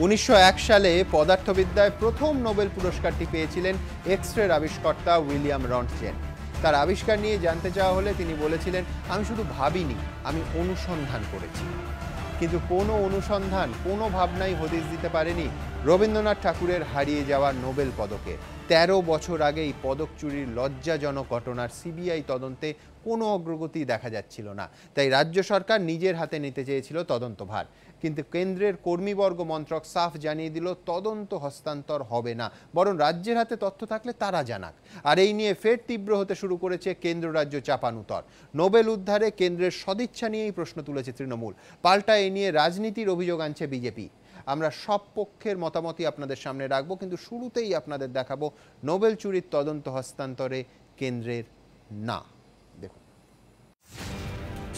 1901 সালে পদার্থবিদ্যায় প্রথম নোবেল পুরস্কারটি পেয়েছিলেন এক্স-রের আবিষ্কর্তা উইলিয়াম রন্টজেন। তার আবিষ্কার নিয়ে জানতে চাওয়া হলে তিনি বলেছিলেন, আমি শুধু ভাবিনি, আমি অনুসন্ধান করেছি। কিন্তু কোনো অনুসন্ধান, কোনো ভাবনাই হদিশ দিতে পারেনি রবীন্দ্রনাথ ঠাকুরের হারিয়ে যাওয়া নোবেল পদকে। 13 বছর আগে এই পদক চুরির লজ্জাজনক ঘটনার সিবিআই তদন্তে কোনো অগ্রগতি দেখা যাচ্ছিল না। তাই রাজ্য সরকার নিজের হাতে নিতে চেয়েছিল তদন্তভার, কিন্তু কেন্দ্রের কর্মীবর্গ মন্ত্রক সাফ জানিয়ে দিল তদন্ত হস্তান্তর হবে না, বরং রাজ্যের হাতে তথ্য থাকলে তারা জানাক। আর এই নিয়ে ফের তীব্র হতে শুরু করেছে কেন্দ্র রাজ্য চাপানুতর। নোবেল উদ্ধারে কেন্দ্রের সদিচ্ছা নিয়েই প্রশ্ন তুলেছে তৃণমূল, পাল্টা এই নিয়ে রাজনীতির অভিযোগ আনছে বিজেপি। আমরা সব পক্ষের মতামতই আপনাদের সামনে রাখবো, কিন্তু শুরুতেই আপনাদের দেখাবো নোবেল চুরির তদন্ত হস্তান্তরে কেন্দ্রের না। দেখুন,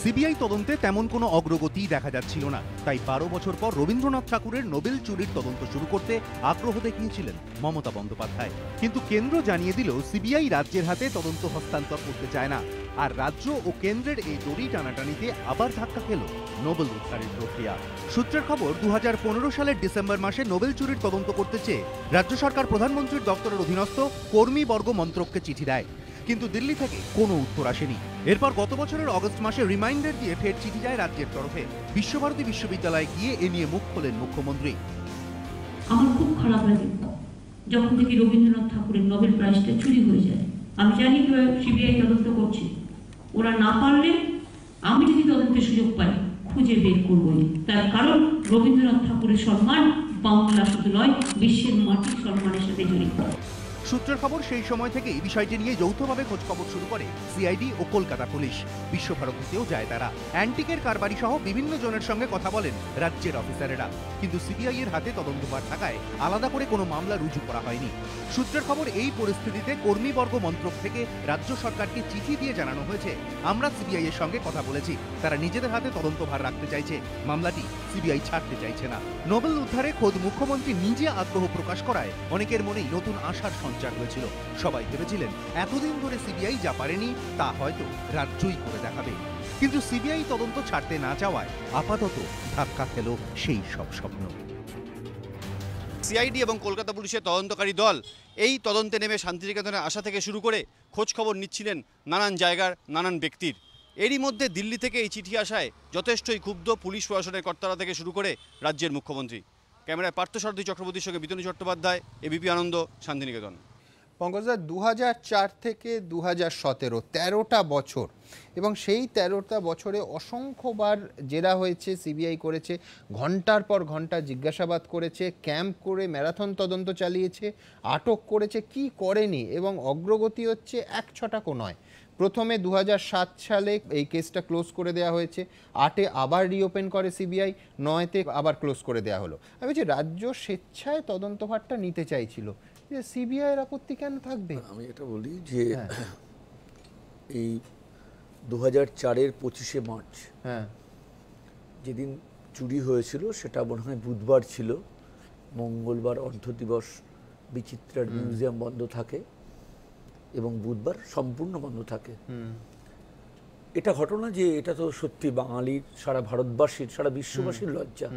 সিবিআই তদন্তে তেমন কোনো অগ্রগতি দেখা যাচ্ছিল না, তাই 12 বছর পর রবীন্দ্রনাথ ঠাকুরের নোবেল চুরির তদন্ত শুরু করতে আগ্রহ দেখিয়েছিলেন মমতা বন্দ্যোপাধ্যায়। কিন্তু কেন্দ্র জানিয়ে দিল সিবিআই রাজ্যের হাতে তদন্ত হস্তান্তর করতে চায় না। আর রাজ্য ও কেন্দ্রের এই দড়ি টানাটানিতে আবার ধাক্কা খেল নোবেল উদ্ধারের প্রক্রিয়া। সূত্রের খবর, 2015 সালের ডিসেম্বর মাসে নোবেল চুরির তদন্ত করতে চেয়ে রাজ্য সরকার প্রধানমন্ত্রীর দপ্তরের অধীনস্থ কর্মীবর্গ মন্ত্রককে চিঠি দেয়, কিন্তু দিল্লি থেকে কোনো উত্তর আসেনি। এরপর গত বছরের অগস্ট মাসে রিমাইন্ডার দিয়ে ফের চিঠি যায় রাজ্যের তরফে। বিশ্বভারতী বিশ্ববিদ্যালয়ে গিয়ে এ নিয়ে মুখ খোলেন মুখ্যমন্ত্রী। আমার খুব খারাপ লাগে যখন দেখি রবীন্দ্রনাথ ঠাকুরের নোবেল প্রাইজটা চুরি হয়ে যায়। আমি জানি কিভাবে সিবিআই তদন্ত করছে, ওরা না পারলে আমি যদি তদন্তের সুযোগ পাই খুঁজে বের করবই। তার কারণ রবীন্দ্রনাথ ঠাকুরের সম্মান বাংলা শুধু নয়, বিশ্বের মাটির সম্মানের সাথে জড়িত। সূত্রের খবর, সেই সময় থেকেই বিষয়টি নিয়ে যৌথভাবে খোঁজখবর শুরু করে সিআইডি ও কলকাতা পুলিশ। বিশ্বভারতীতেও যায় তারা। অ্যান্টিকের কারবারি সহ বিভিন্ন জনের সঙ্গে কথা বলেন রাজ্যের অফিসারেরা, কিন্তু সিবিআই এর হাতে তদন্তভার থাকায় আলাদা করে কোনো মামলা রুজু করা হয়নি। সূত্রের খবর, এই পরিস্থিতিতে কর্মীবর্গ মন্ত্রক থেকে রাজ্য সরকারকে চিঠি দিয়ে জানানো হয়েছে, আমরা সিবিআই এর সঙ্গে কথা বলেছি, তারা নিজেদের হাতে তদন্তভার রাখতে চাইছে, মামলাটি সিবিআই ছাড়তে চাইছে না। নোবেল উদ্ধারে খোদ মুখ্যমন্ত্রী নিজে আগ্রহ প্রকাশ করায় অনেকের মনেই নতুন আশার সঞ্চার হয়েছিল। সবাই ভেবেছিলেন এতদিন ধরে সিবিআই যা পারেনি তা হয়তো রাজ্যই করে দেখাবে। কিন্তু সিবিআই তদন্ত ছাড়তে না চাওয়ায় আপাতত ধাক্কা খেল সেই সব স্বপ্ন। সিআইডি এবং কলকাতা পুলিশের তদন্তকারী দল এই তদন্তে নেমে শান্তিনিকেতনের আশা থেকে শুরু করে খোঁজ খবর নিচ্ছিলেন নানান জায়গার নানান ব্যক্তির। এরই মধ্যে দিল্লি থেকে এই চিঠি আসায় যথেষ্টই ক্ষুব্ধ পুলিশ প্রশাসনের কর্তারা থেকে শুরু করে রাজ্যের মুখ্যমন্ত্রী। ক্যামেরায় পার্থসারথী চক্রবর্তীর সঙ্গে বিতনু চট্টোপাধ্যায়, এবিপি আনন্দ, শান্তিনিকেতন। পঙ্কজদা, 2004 থেকে 2017, 13টা বছর, এবং সেই 13টা বছরে অসংখ্যবার জেরা হয়েছে, সিবিআই করেছে, ঘন্টার পর ঘন্টা জিজ্ঞাসাবাদ করেছে, ক্যাম্প করে ম্যারাথন তদন্ত চালিয়েছে, আটক করেছে, কি করেনি, এবং অগ্রগতি হচ্ছে 1-6টাকও নয়। প্রথমে 2007 সালে এই কেসটা ক্লোজ করে দেওয়া হয়েছে, 8-এ আবার রিওপেন করে সিবিআই, 9-তে আবার ক্লোজ করে দেওয়া হলো। আমি বলছি, রাজ্য স্বেচ্ছায় তদন্তভারটা নিতে চাইছিল, সিবিআই এর আপত্তি কেন থাকবে? আমি এটা বলি যে এই 2004-এর 25শে মার্চ যেদিন চুরি হয়েছিল সেটা মনে হয় বুধবার ছিল, মঙ্গলবার অর্ধদিবস বিচিত্রার মিউজিয়াম বন্ধ থাকে এবং বুধবার সম্পূর্ণ বন্ধ থাকে। এটা ঘটনা যে এটা তো সত্যি বাঙালির, সারা ভারতবাসীর, সারা বিশ্ববাসীর লজ্জা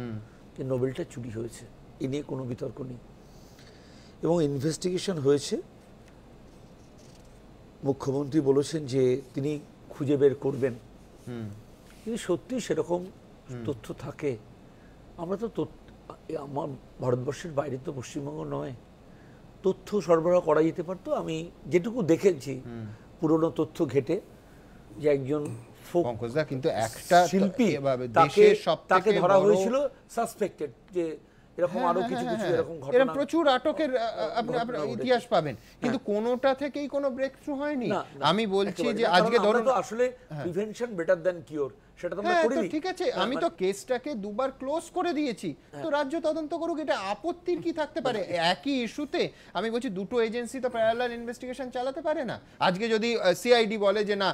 যে নোবেলটা চুরি হয়েছে, এ নিয়ে কোনো বিতর্ক নেই। এবং ইনভেস্টিগেশন হয়েছে, মুখ্যমন্ত্রী বলেছেন যে তিনি খুঁজে বের করবেন। যদি সত্যি সেরকম তথ্য থাকে, আমরা তো আমার ভারতবর্ষের বাইরে তো পশ্চিমবঙ্গ নয়, তথ্য সরবরাহ করা যেতে পারতো। আমি যেটুকু দেখেছি পুরনো তথ্য ঘেটে, যে একজন কিন্তু একটা শিল্পী তাকে ধরা হয়েছিল সাসপেক্টেড, যে এরকম আরো কিছু কিছু এরকম ঘটনা, প্রচুর আটকের ইতিহাস পাবেন, কিন্তু কোনোটা থেকেই কোনো ব্রেক থ্রু হয়নি। আমি বলছি যে আজকে ধরুন, আসলে প্রিভেনশন বেটার দ্যান কিওর, সেটা তো আমরা করিনি। ঠিক আছে, আমি তো কেসটাকে দুবার ক্লোজ করে দিয়েছি, তো রাজ্য তদন্ত করুক, এটা আপত্তির কি থাকতে পারে? একই ইস্যুতে আমি বলছি দুটো এজেন্সি তো প্যারালাল ইনভেস্টিগেশন চালাতে পারে না। আজকে যদি সিআইডি বলে যে না,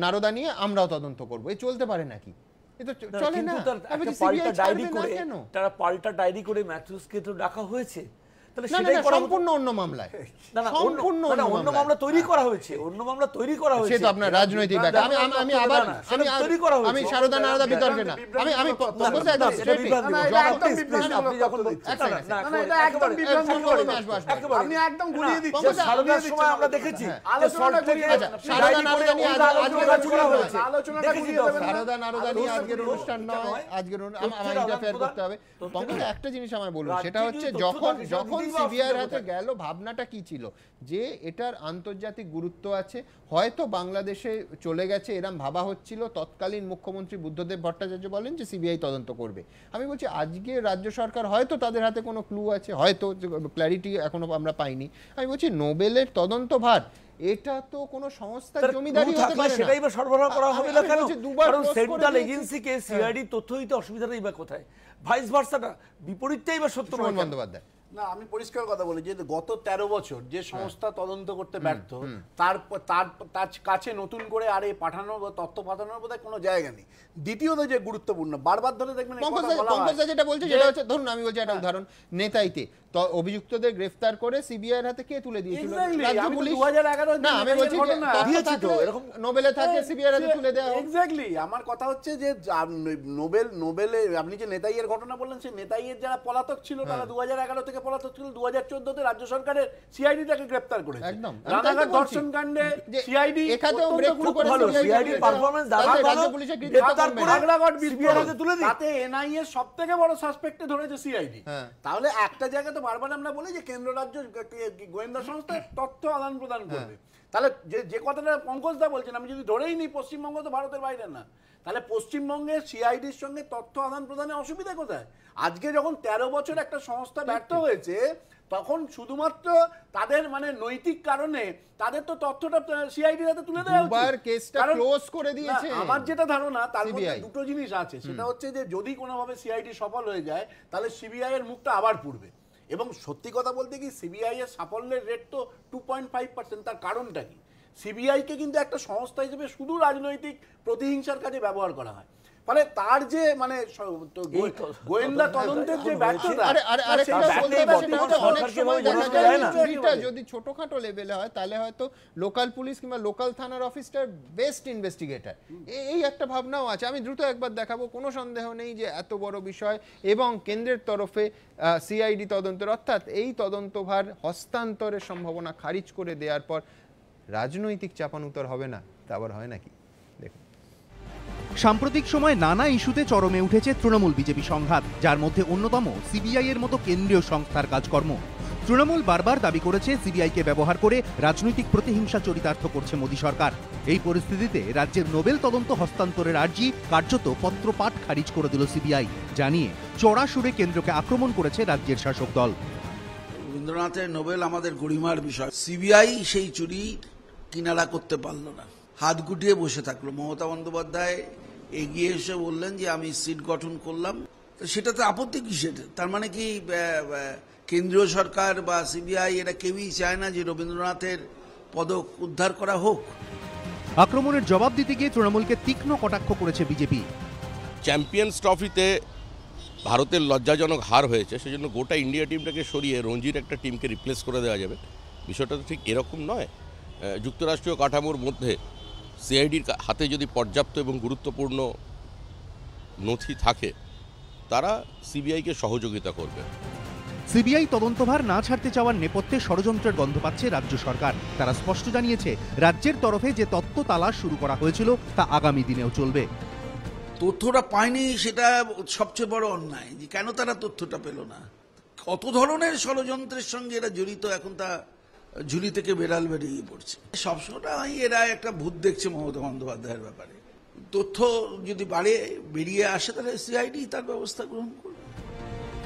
নারদা নিয়ে আমরাও তদন্ত করবো, এ চলতে পারে নাকি? তারা পাল্টা ডায়েরি করে ম্যাথিউসকে তো ডাকা হয়েছে, তাহলে না, না, সেটাই না, করা সম্পূর্ণ অন্য মামলায়। না না সম্পূর্ণ অন্য অন্য মামলা তৈরি করা হয়েছে, অন্য মামলা তৈরি করা হয়েছে। সে তো আপনার রাজনৈতিক ব্যাপার। আমি আবার তৈরি করা হয়েছে। আমি সারদা নারদা বিতর্কে না, আমি পঙ্কজ একদম straight it। আপনি যখন আপনি একদম ঘুরিয়ে দিচ্ছেন। পঙ্কজ, সারদার সময় আমরা দেখেছি আলোচনাটা সারদা নারদা নিয়ে আলোচনাটা ঘুরিয়ে দেবেন না। সারদা নারদা নিয়ে আজকের অনুষ্ঠান নয়, আজকের আমার ইন্টারফেয়ার করতে হবে। পঙ্কজ, একটা জিনিস আমায় বলুন, সেটা হচ্ছে যখন সিবিআইয়ের হাতে গেল, ভাবনাটা কি ছিল যে এটার আন্তর্জাতিক গুরুত্ব আছে, হয়তো বাংলাদেশে চলে গেছে এরম ভাবা হচ্ছিল। তৎকালীন মুখ্যমন্ত্রী বুদ্ধদেব ভট্টাচার্য বলেন যে সিবিআই তদন্ত করবে। আমি বলছি আজকে রাজ্য সরকার হয়তো তাদের হাতে কোনো ক্লু আছে, হয়তো ক্ল্যারিটি এখনো আমরা পাইনি। আমি বলছি নোবেলের তদন্ত ভার এটা তো কোনো সংস্থার জমিদারি হতে পারে না। সেটাই বা সরবরাহ করা হবে না কেন? দুবার কারণ close করে সেন্ট্রাল দিয়েছে। এজেন্সিকে সিআইডি তথ্য দিতে অসুবিধাটাই বা কোথায়? ভাইস ভার্সাটা বিপরীতটাই বা সত্য নয় সুমন কেন? বন্দ্যোপাধ্যায়, না, আমি পরিষ্কার কথা বলি যে গত 13 বছর যে সংস্থা তদন্ত করতে ব্যর্থ, তার কাছে নতুন করে আর এই পাঠানোর তথ্য পাঠানোর বোধহয় কোনো জায়গা নেই। দ্বিতীয়ত যে গুরুত্বপূর্ণ, বারবার ধরে দেখবেন এই কথা বলা হয় পঙ্কজ যেটা বলছে সেটা হচ্ছে, ধরুন আমি বলছি একটা উদাহরণ, নেতাইতে তো অভিযুক্তদের গ্রেফতার করে সিবিআই এর হাতে কে তুলে দিয়েছিল? Exactly, রাজ্য আমি তো পুলিশ। 2011 না, আমি বলছি যে ঘটনা। তথ্য দিয়েছি তো, থাকলে এরকম নোবেলে থাকে সিবিআই এর হাতে তুলে দেওয়া হোক। এক্স্যাক্টলি, আমার কথা হচ্ছে যে নোবেলে আপনি যে নেতাইয়ের ঘটনা বললেন, সেই নেতাইয়ের যারা পলাতক ছিল তারা 2011 থেকে পলাতক ছিল, 2014 তে রাজ্য সরকারের সিআইডি তাকে গ্রেফতার করেছে। একদম, রানাঘাট ধর্ষণ কাণ্ডে সিআইডি এখানেও ব্রেকথ্রু করে ভালো, CID পারফরম্যান্স দারুণ ভালো, রাজ্য পুলিশের গ্রেফতার করে আগ্রাগড় CBI এর হাতে তুলে দিই। তাতে এনআইএ সবথেকে বড় সাসপেক্টে ধরেছে সিআইডি। হ্যাঁ। তাহলে একটা জায়গা তো বারবার আমরা বলি যে কেন্দ্র রাজ্য গোয়েন্দা সংস্থা তথ্য আদান প্রদান করবে। তাহলে যে কথাটা পঙ্কজ দা বলছেন, আমি যদি ধরেই নিই পশ্চিমবঙ্গ তো ভারতের বাইরে না, তাহলে পশ্চিমবঙ্গের সিআইডির সঙ্গে তথ্য আদান প্রদানে অসুবিধা কোথায়? আজকে যখন 13 বছর একটা সংস্থা ব্যর্থ হয়েছে, তখন শুধুমাত্র তাদের মানে নৈতিক কারণে তাদের তো তথ্যটা সিআইডির হাতে তুলে দেওয়া উচিত। দুবার কেসটা কারণ- ক্লোজ করে দিয়েছে। না, আমার যেটা ধারণা তার মধ্যে CBI দুটো জিনিস আছে, সেটা হচ্ছে যে যদি কোনোভাবে সিআইডি সফল হয়ে যায় তাহলে সিবিআই এর মুখটা আবার পুড়বে। এবং সত্যি কথা বলতে কি, সিবিআই এর সাফল্যের রেট তো 2.5%। তার কারণটা কি? সিবিআই কে কিন্তু একটা সংস্থা হিসেবে শুধু রাজনৈতিক প্রতিহিংসার কাজে ব্যবহার করা হয়। ফলে তার যে মানে গোয়েন্দা তদন্তের যে ব্যর্থতা, আরেকটা সেই বলতে ব্যর্থতা সেটা হচ্ছে অনেক সরকারকে সময় এভাবে দেখা বোঝানো যায় যায় না, না। চুরিটা যদি ছোটখাটো লেভেলে হয় তাহলে হয়তো লোকাল পুলিশ কিংবা লোকাল থানার অফিসার বেস্ট ইনভেস্টিগেটর, এই একটা ভাবনাও আছে। আমি দ্রুত একবার দেখাবো, কোনো সন্দেহ নেই যে এত বড় বিষয় এবং কেন্দ্রের তরফে সিআইডি তদন্তের, অর্থাৎ এই তদন্তভার হস্তান্তরের সম্ভাবনা খারিজ করে দেওয়ার পর রাজনৈতিক চাপানুতর হবে না, তা আবার হয় নাকি? দেখুন, সাম্প্রতিক সময় নানা ইস্যুতে চরমে উঠেছে তৃণমূল বিজেপি সংঘাত, যার মধ্যে অন্যতম সিবিআই এর মতো কেন্দ্রীয় সংস্থার কাজকর্ম। তৃণমূল বারবার দাবি করেছে সিবিআইকে ব্যবহার করে রাজনৈতিক প্রতিহিংসা চরিতার্থ করছে মোদী সরকার। এই পরিস্থিতিতে রাজ্যের নোবেল তদন্ত হস্তান্তরের আর্জি কার্যত পত্রপাঠ খারিজ করে দিল সিবিআই, জানিয়ে চড়া সুরে কেন্দ্রকে আক্রমণ করেছে রাজ্যের শাসক দল। রবীন্দ্রনাথের নোবেল আমাদের গরিমার বিষয়। সিবিআই সেই চুরি কিনারা করতে পারলো না, হাত গুটিয়ে বসে থাকলো। মমতা বন্দ্যোপাধ্যায় এগিয়ে এসে বললেন যে আমি সিট গঠন করলাম, তো সেটাতে আপত্তি কিসের? তার মানে কি কেন্দ্রীয় সরকার বা সিবিআই এরা কেউই চায় না যে রবীন্দ্রনাথের পদক উদ্ধার করা হোক? আক্রমণের জবাব দিতে গিয়ে তৃণমূলকে তীক্ষ্ণ কটাক্ষ করেছে বিজেপি। চ্যাম্পিয়ন্স ট্রফিতে ভারতের লজ্জাজনক হার হয়েছে, সেজন্য গোটা ইন্ডিয়া টিমটাকে সরিয়ে রঞ্জির একটা টিমকে রিপ্লেস করে দেওয়া যাবে, বিষয়টা তো ঠিক এরকম নয়। যুক্তরাষ্ট্রীয় কাঠামোর মধ্যে সিআইডির হাতে যদি পর্যাপ্ত এবং গুরুত্বপূর্ণ নথি থাকে, তারা সিবিআইকে সহযোগিতা করবে। সিবিআই তদন্তভার না ছাড়তে চাওয়ার নেপথ্যে ষড়যন্ত্রের গন্ধ পাচ্ছে রাজ্য সরকার। তারা স্পষ্ট জানিয়েছে রাজ্যের তরফে যে তথ্য তালাশ শুরু করা হয়েছিল তা আগামী দিনেও চলবে। তথ্যটা পায়নি সেটা সবচেয়ে বড় অন্যায়, যে কেন তারা তথ্যটা পেল না। কত ধরনের ষড়যন্ত্রের সঙ্গে এরা জড়িত, এখন তা ঝুলি থেকে বেড়াল বেরিয়ে পড়ছে। সবসময় এরা একটা ভূত দেখছে মমতা বন্দ্যোপাধ্যায়ের ব্যাপারে। তথ্য যদি বেরিয়ে আসে তাহলে সিআইডি তার ব্যবস্থা গ্রহণ করবে।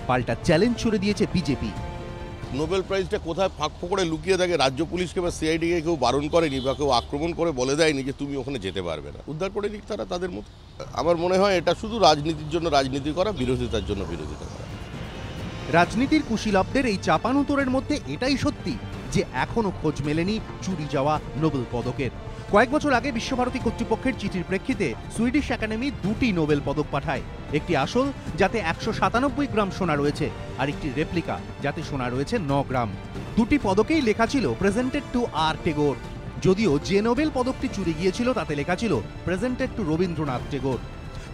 পাল্টা চ্যালেঞ্জ ছুড়ে দিয়েছে বিজেপি। নোবেল প্রাইজটা কোথায় ফাঁক ফোকরে লুকিয়ে থাকে, রাজ্য পুলিশকে বা সিআইডিকে কেউ বারণ করেনি বা কেউ আক্রমণ করে বলে দেয়নি যে তুমি ওখানে যেতে পারবে না, উদ্ধার করে নিক তারা তাদের মতো। আমার মনে হয় এটা শুধু রাজনীতির জন্য রাজনীতি করা, বিরোধিতার জন্য বিরোধিতা করা। রাজনীতির কুশীলবদের এই চাপানুতরের মধ্যে এটাই সত্যি যে এখনো খোঁজ মেলেনি চুরি যাওয়া নোবেল পদকের। কয়েক বছর আগে বিশ্বভারতী কর্তৃপক্ষের চিঠির প্রেক্ষিতে সুইডিশ একাডেমি 2টি নোবেল পদক পাঠায়, একটি আসল যাতে 197 গ্রাম সোনা রয়েছে, আর একটি রেপ্লিকা যাতে সোনা রয়েছে 9 গ্রাম। দুটি পদকেই লেখা ছিল প্রেজেন্টেড টু আর টেগোর, যদিও যে নোবেল পদকটি চুরি গিয়েছিল তাতে লেখা ছিল প্রেজেন্টেড টু রবীন্দ্রনাথ টেগোর।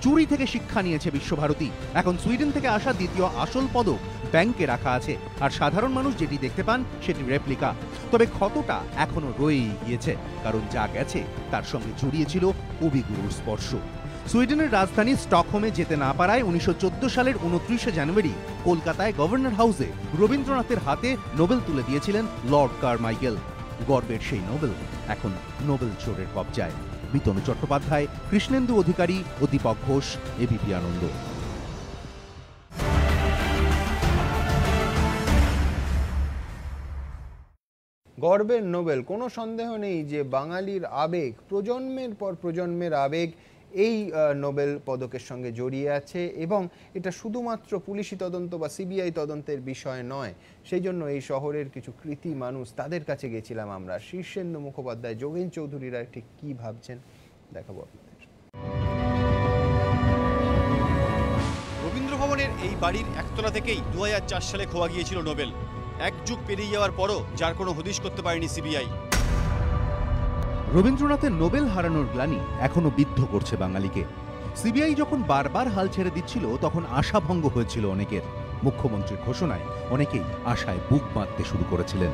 চুরি থেকে শিক্ষা নিয়েছে বিশ্বভারতী। এখন সুইডেন থেকে আসা দ্বিতীয় আসল পদক ব্যাংকে রাখা আছে, আর সাধারণ মানুষ যেটি দেখতে পান সেটি রেপ্লিকা। তবে ক্ষতটা এখনো রয়েই গিয়েছে, কারণ যা গেছে তার সঙ্গে জড়িয়েছিল কবিগুরুর স্পর্শ। সুইডেনের রাজধানী স্টকহোমে যেতে না পারায় 1914 সালের 29শে জানুয়ারি কলকাতায় গভর্নর হাউসে রবীন্দ্রনাথের হাতে নোবেল তুলে দিয়েছিলেন লর্ড কারমাইকেল। গর্বের সেই নোবেল এখন নোবেল চোরের কবজায়। বিতনু চট্টোপাধ্যায়, কৃষ্ণেন্দু অধিকারী ও দীপক ঘোষ, এবিপি আনন্দ। গর্বের নোবেল, কোনো সন্দেহ নেই যে বাঙালির আবেগ, প্রজন্মের পর প্রজন্মের আবেগ এই নোবেল পদকের সঙ্গে জড়িয়ে আছে, এবং এটা শুধুমাত্র পুলিশি তদন্ত বা সিবিআই তদন্তের বিষয় নয়। সেই জন্য এই শহরের কিছু কৃতি মানুষ, তাদের কাছে গেছিলাম আমরা। শীর্ষেন্দু মুখোপাধ্যায়, যোগেন চৌধুরীরা ঠিক কি ভাবছেন দেখাবো আপনাদের। রবীন্দ্র ভবনের এই বাড়ির একতলা থেকেই 2004 সালে খোয়া গিয়েছিল নোবেল। এক যুগ পেরিয়ে যাওয়ার পরও যার কোনো হদিশ করতে পারেনি সিবিআই। রবীন্দ্রনাথের নোবেল হারানোর গ্লানি এখনো বিদ্ধ করছে বাঙালিকে। সিবিআই যখন বারবার হাল ছেড়ে দিচ্ছিল তখন আশাভঙ্গ হয়েছিল অনেকের। মুখ্যমন্ত্রীর ঘোষণায় অনেকেই আশায় বুক বাঁধতে শুরু করেছিলেন,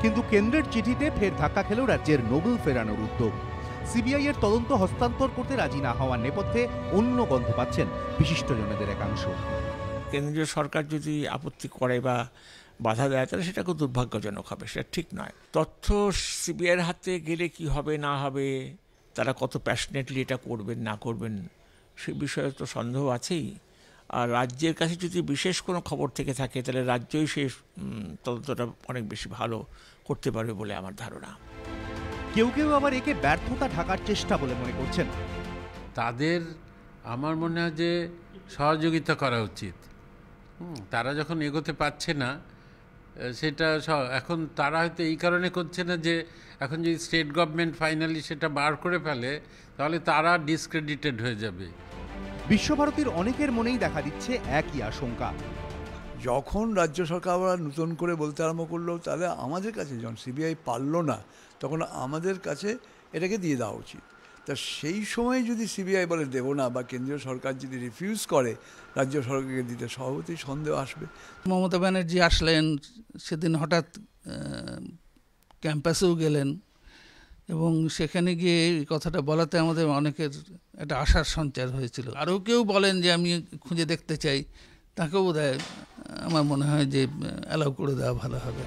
কিন্তু কেন্দ্রের চিঠিতে ফের ধাক্কা খেল রাজ্যের নোবেল ফেরানোর উদ্যোগ। সিবিআই এর তদন্ত হস্তান্তর করতে রাজি না হওয়ার নেপথ্যে অন্য গন্ধ পাচ্ছেন বিশিষ্টজনেদের একাংশ। কেন্দ্রীয় সরকার যদি আপত্তি করে বা বাধা দেয় তাহলে সেটা খুব দুর্ভাগ্যজনক হবে, সেটা ঠিক নয়। তথ্য সিবিআইয়ের হাতে গেলে কি হবে না হবে, তারা কত প্যাশনেটলি এটা করবেন না করবেন সে বিষয়ে তো সন্দেহ আছেই। আর রাজ্যের কাছে যদি বিশেষ কোনো খবর থেকে থাকে তাহলে রাজ্যই সেই তদন্তটা অনেক বেশি ভালো করতে পারবে বলে আমার ধারণা। কেউ কেউ আবার একে ব্যর্থতা ঢাকার চেষ্টা বলে মনে করছেন। তাদের আমার মনে হয় যে সহযোগিতা করা উচিত। তারা যখন এগোতে পারছে না সেটা এখন তারা হয়তো এই কারণে করছে না যে এখন যদি স্টেট গভর্নমেন্ট ফাইনালি সেটা বার করে ফেলে তাহলে তারা ডিসক্রেডিটেড হয়ে যাবে। বিশ্বভারতীর অনেকের মনেই দেখা দিচ্ছে একই আশঙ্কা। যখন রাজ্য সরকার আবার নতুন করে বলতে আরম্ভ করলো, তাহলে আমাদের কাছে যখন সিবিআই পারল না তখন আমাদের কাছে এটাকে দিয়ে দেওয়া উচিত। তা সেই সময় যদি সিবিআই বলে দেব না, বা কেন্দ্রীয় সরকার যদি রিফিউজ করে রাজ্য সরকারকে দিতে, স্বভাবতই সন্দেহ আসবে। মমতা ব্যানার্জি আসলেন, সেদিন হঠাৎ ক্যাম্পাসেও গেলেন, এবং সেখানে গিয়ে এই কথাটা বলাতে আমাদের অনেকের একটা আশার সঞ্চার হয়েছিল। আরও কেউ বলেন যে আমি খুঁজে দেখতে চাই, তাকেও বোধহয় আমার মনে হয় যে অ্যালাউ করে দেওয়া ভালো হবে।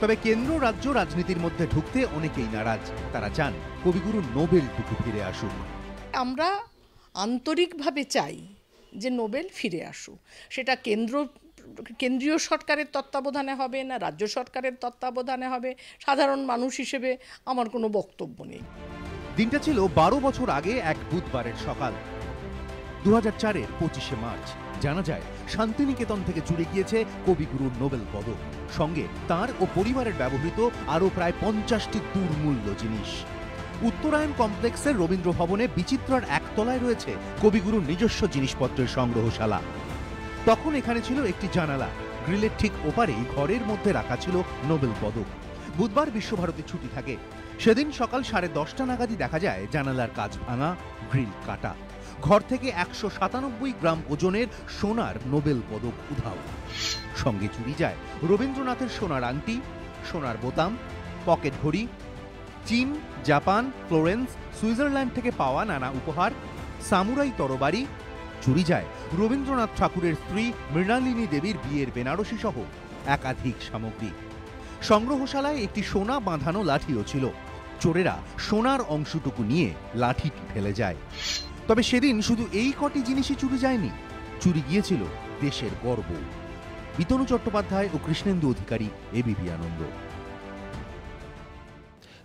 তবে কেন্দ্র রাজ্য রাজনীতির মধ্যে ঢুকতে অনেকেই নারাজ। তারা চান কবিগুরু নোবেলটুকু ফিরে আসুক। আমরা আন্তরিকভাবে চাই যে নোবেল ফিরে আসুক। সেটা কেন্দ্রীয় সরকারের তত্ত্বাবধানে হবে না রাজ্য সরকারের তত্ত্বাবধানে হবে, সাধারণ মানুষ হিসেবে আমার কোনো বক্তব্য নেই। দিনটা ছিল 12 বছর আগে এক বুধবারের সকাল, 2004-এর 25শে মার্চ। জানা যায় শান্তিনিকেতন থেকে চুরি গিয়েছে কবিগুরুর নোবেল পদক, সঙ্গে তার ও পরিবারের ব্যবহৃত আরও প্রায় 50টি দুর্মূল্য জিনিস। উত্তরায়ণ কমপ্লেক্সের রবীন্দ্র ভবনে বিচিত্রার একতলায় রয়েছে কবিগুরুর নিজস্ব জিনিসপত্রের সংগ্রহশালা। তখন এখানে ছিল একটি জানালা, গ্রিলের ঠিক ওপারেই ঘরের মধ্যে রাখা ছিল নোবেল পদক। বুধবার বিশ্বভারতী ছুটি থাকে। সেদিন সকাল 10:30 নাগাদই দেখা যায় জানালার কাঁচ ভাঙা, গ্রিল কাটা। ঘর থেকে 197 গ্রাম ওজনের সোনার নোবেল পদক উধাও। সঙ্গে চুরি যায় রবীন্দ্রনাথের সোনার আংটি, সোনার বোতাম, পকেট ঘড়ি, চীন, জাপান, ফ্লোরেন্স, সুইজারল্যান্ড থেকে পাওয়া নানা উপহার, সামুরাই তরবারি। চুরি যায় রবীন্দ্রনাথ ঠাকুরের স্ত্রী মৃণালিনী দেবীর বিয়ের বেনারসি সহ একাধিক সামগ্রী। সংগ্রহশালায় একটি সোনা বাঁধানো লাঠিও ছিল। চোরেরা সোনার অংশটুকু নিয়ে লাঠিটি ফেলে যায়। তবে সেদিন শুধু এই কটি জিনিসই চুরি যায়নি, চুরি গিয়েছিল দেশের গর্ব। বিতনু চট্টোপাধ্যায় ও কৃষ্ণেন্দু অধিকারী, এবিপি আনন্দ।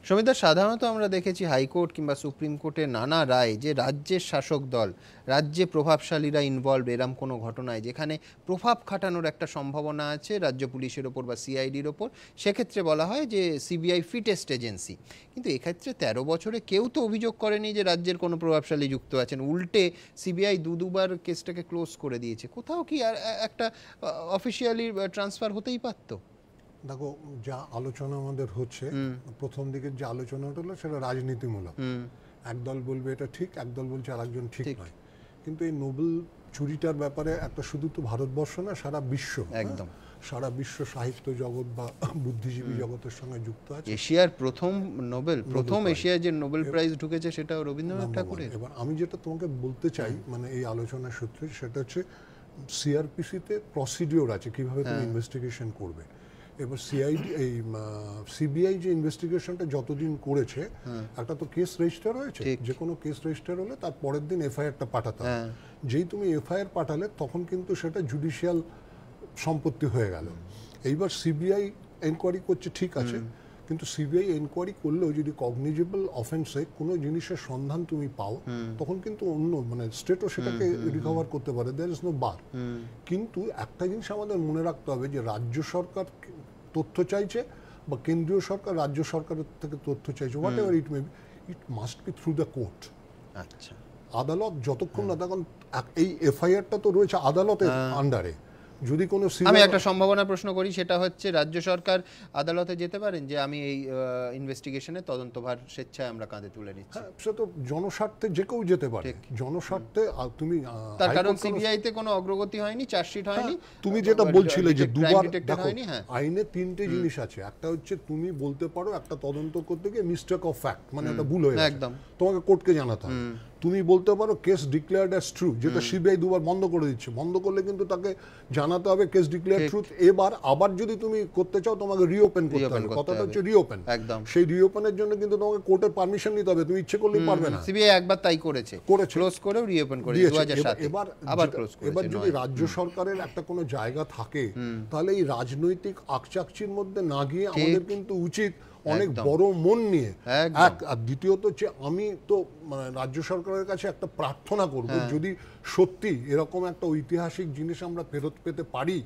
সমিতা, সাধারণত আমরা দেখেছি হাইকোর্ট কিংবা সুপ্রিম কোর্টের নানা রায় যে রাজ্যের শাসক দল, রাজ্যে প্রভাবশালীরা ইনভলভ এরম কোনো ঘটনায় যেখানে প্রভাব খাটানোর একটা সম্ভাবনা আছে রাজ্য পুলিশের ওপর বা সিআইডির ওপর, সেক্ষেত্রে বলা হয় যে সিবিআই ফিটেস্ট এজেন্সি। কিন্তু এক্ষেত্রে 13 বছরে কেউ তো অভিযোগ করেনি যে রাজ্যের কোনো প্রভাবশালী যুক্ত আছেন, উল্টে সিবিআই দুবার কেসটাকে ক্লোজ করে দিয়েছে। কোথাও কি আর একটা অফিসিয়ালি ট্রান্সফার হতেই পারতো? দেখো, যা আলোচনা আমাদের হচ্ছে, প্রথম দিকের যে আলোচনাটা হলো সেটা রাজনীতিমূলক। একদল বলবে এটা ঠিক, একদল বলছে আরেকজন ঠিক নয়। কিন্তু এই নোবেল চুরিটার ব্যাপারে একটা শুধু তো ভারতবর্ষ না, সারা বিশ্ব, একদম সারা বিশ্ব সাহিত্য জগৎ বা বুদ্ধিজীবী জগতের সঙ্গে যুক্ত আছে। এশিয়ার প্রথম এশিয়ায় যে নোবেল প্রাইজ ঢুকেছে সেটাও রবীন্দ্রনাথ ঠাকুরের। এবার আমি যেটা তোমাকে বলতে চাই, মানে এই আলোচনার সূত্রে, সেটা হচ্ছে সিআরপিসিতে প্রসিডিওর আছে কিভাবে তুমি ইনভেস্টিগেশন করবে। এবার সিবিআই যে ইনভেস্টিগেশনটা যতদিন করেছে, একটা তো কেস রেজিস্টার হয়েছে, যে কোনো কেস রেজিস্টার হলে তার পরের দিন এফআইআরটা পাঠাতে হবে। যেই তুমি এফআইআর পাঠালে তখন কিন্তু সেটা জুডিশিয়াল সম্পত্তি হয়ে গেল। এইবার সিবিআই এনকোয়ারি করছে, ঠিক আছে, কিন্তু সিবিআই এনকোয়ারি করলেও যদি কগনিজেবল অফেন্সে কোনো জিনিসের সন্ধান তুমি পাও, তখন কিন্তু অন্য মানে স্টেটও সেটাকে রিকভার করতে পারে, দেয়ার ইজ নো বার। কিন্তু একটা জিনিস আমাদের মনে রাখতে হবে যে রাজ্য সরকার তথ্য চাইছে বা কেন্দ্রীয় সরকার রাজ্য সরকারের থেকে তথ্য চাইছে, what ever it may be, it must be through the court. আচ্ছা, আদালত যতক্ষণ না, তখন এই এফআইআরটা তো রয়েছে আদালতের আন্ডারে। যদি কোনো আমি একটা সম্ভাবনা প্রশ্ন করি, সেটা হচ্ছে রাজ্য সরকার আদালতে যেতে পারেন যে আমি এই ইনভেস্টিগেশনের তদন্তভার স্বেচ্ছায় আমরা কাঁধে তুলে নিচ্ছি। সে তো জনস্বার্থে যে কেউ যেতে পারে, জনস্বার্থে। তুমি তার কারণ সিবিআই তে কোনো অগ্রগতি হয়নি, চার্জশিট হয়নি। তুমি যেটা বলছিলে যে দুবার, দেখো আইনে 3টে জিনিস আছে। একটা হচ্ছে তুমি বলতে পারো একটা তদন্ত করতে গিয়ে মিস্টেক অফ ফ্যাক্ট, মানে একটা ভুল হয়ে গেছে, তোমাকে কোর্টকে জানাতে হবে। তুমি বলতে পারো কেস ডিক্লেয়ার্ড অ্যাজ ট্রু, যেটা সিবিআই দুবার বন্ধ করে দিচ্ছে। বন্ধ করলে কিন্তু তাকে জানাতে হবে কেস ডিক্লেয়ার্ড ট্রুথ। এবার আবার যদি তুমি করতে চাও, তোমাকে রিওপেন করতে হবে। কথাটা হচ্ছে রিওপেন। একদম, সেই রিওপেনের জন্য কিন্তু তোমাকে কোর্টের পারমিশন নিতে হবে, তুমি ইচ্ছে করলেই পারবে না। সিবিআই একবার তাই করেছে, ক্লোজ করেও রিওপেন করে 2007। এবার আবার ক্লোজ করেছে। এবার যদি রাজ্য সরকারের একটা কোনো জায়গা থাকে, তাহলে এই রাজনৈতিক আকচাকচির মধ্যে না গিয়ে আমাদের কিন্তু উচিত অনেক বড় মন নিয়ে এক। আর দ্বিতীয়ত হচ্ছে, আমি তো মানে রাজ্য সরকারের কাছে একটা প্রার্থনা করব, যদি সত্যি এরকম একটা ঐতিহাসিক জিনিস আমরা ফেরত পেতে পারি,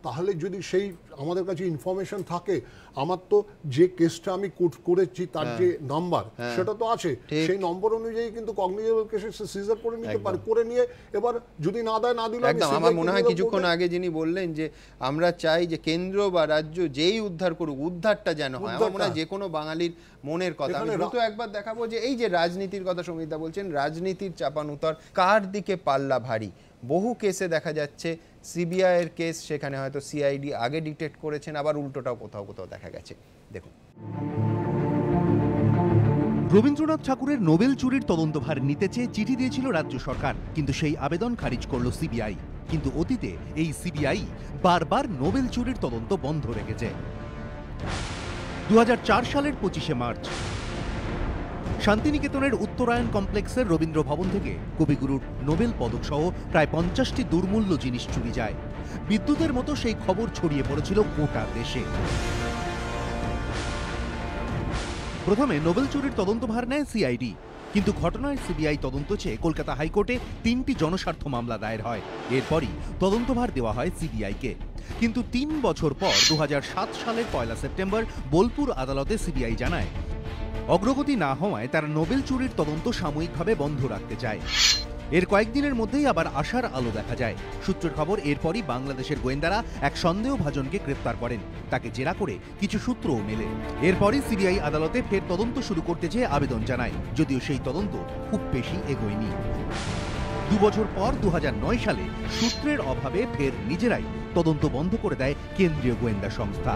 তাহলে যদি সেই আমাদের কাছে ইনফরমেশন থাকে, আমার তো যে কেসটা আমি করেছি তার যে নাম্বার সেটা তো আছে, সেই নম্বর অনুযায়ী কিন্তু কগনিজেবল কেসে সিজার করে নিতে পারে, করে নিয়ে এবার যদি না দেয়, না দিলে একদম। আমার মনে হয় কিছুক্ষণ আগে যিনি বললেন যে আমরা চাই যে কেন্দ্র বা রাজ্য যেই উদ্ধার করুক, উদ্ধারটা যেন হয়। আমার মনে হয় যে কোনো বাঙালির মনের কথা। আমি দ্রুত একবার দেখাবো যে এই যে রাজনীতির কথা সমিতা বলছেন, রাজনীতির চাপানুতর, কার দিকে পাল্লা ভারী। বহু কেসে দেখা যাচ্ছে সিবিআই এর কেস, সেখানে হয়তো সিআইডি আগে ডিটেক্ট করেছেন, আবার উল্টোটাও কোথাও কোথাও দেখা গেছে। দেখুন, রবীন্দ্রনাথ ঠাকুরের নোবেল চুরির তদন্তভার নিতে চেয়ে চিঠি দিয়েছিল রাজ্য সরকার, কিন্তু সেই আবেদন খারিজ করল সিবিআই। কিন্তু অতীতে এই সিবিআই বারবার নোবেল চুরির তদন্ত বন্ধ রেখেছে। 2004 সালের 25শে মার্চ শান্তিনিকেতনের উত্তরায়ণ কমপ্লেক্সের রবীন্দ্র ভবন থেকে কবিগুরুর নোবেল পদক সহ প্রায় 50টি দুর্মূল্য জিনিস চুরি যায়। বিদ্যুতের মতো সেই খবর ছড়িয়ে পড়েছিল গোটা দেশে। প্রথমে নোবেল চুরির তদন্তভার নেয় সিআইডি, কিন্তু ঘটনায় সিবিআই তদন্ত চেয়ে কলকাতা হাইকোর্টে 3টি জনস্বার্থ মামলা দায়ের হয়। এরপরই তদন্তভার দেওয়া হয় সিবিআইকে। কিন্তু 3 বছর পর 2007 সালের 1 সেপ্টেম্বর বোলপুর আদালতে সিবিআই জানায়, অগ্রগতি না হওয়ায় তারা নোবেল চুরির তদন্ত সাময়িকভাবে বন্ধ রাখতে চায়। এর কয়েকদিনের মধ্যেই আবার আশার আলো দেখা যায়। সূত্রের খবর, এরপরই বাংলাদেশের গোয়েন্দারা এক সন্দেহভাজনকে গ্রেপ্তার করেন। তাকে জেরা করে কিছু সূত্রও মেলে। এরপরই সিবিআই আদালতে ফের তদন্ত শুরু করতে চেয়ে আবেদন জানায়, যদিও সেই তদন্ত খুব বেশি এগোয়নি। 2 বছর পর 2009 সালে সূত্রের অভাবে ফের নিজেরাই তদন্ত বন্ধ করে দেয় কেন্দ্রীয় গোয়েন্দা সংস্থা।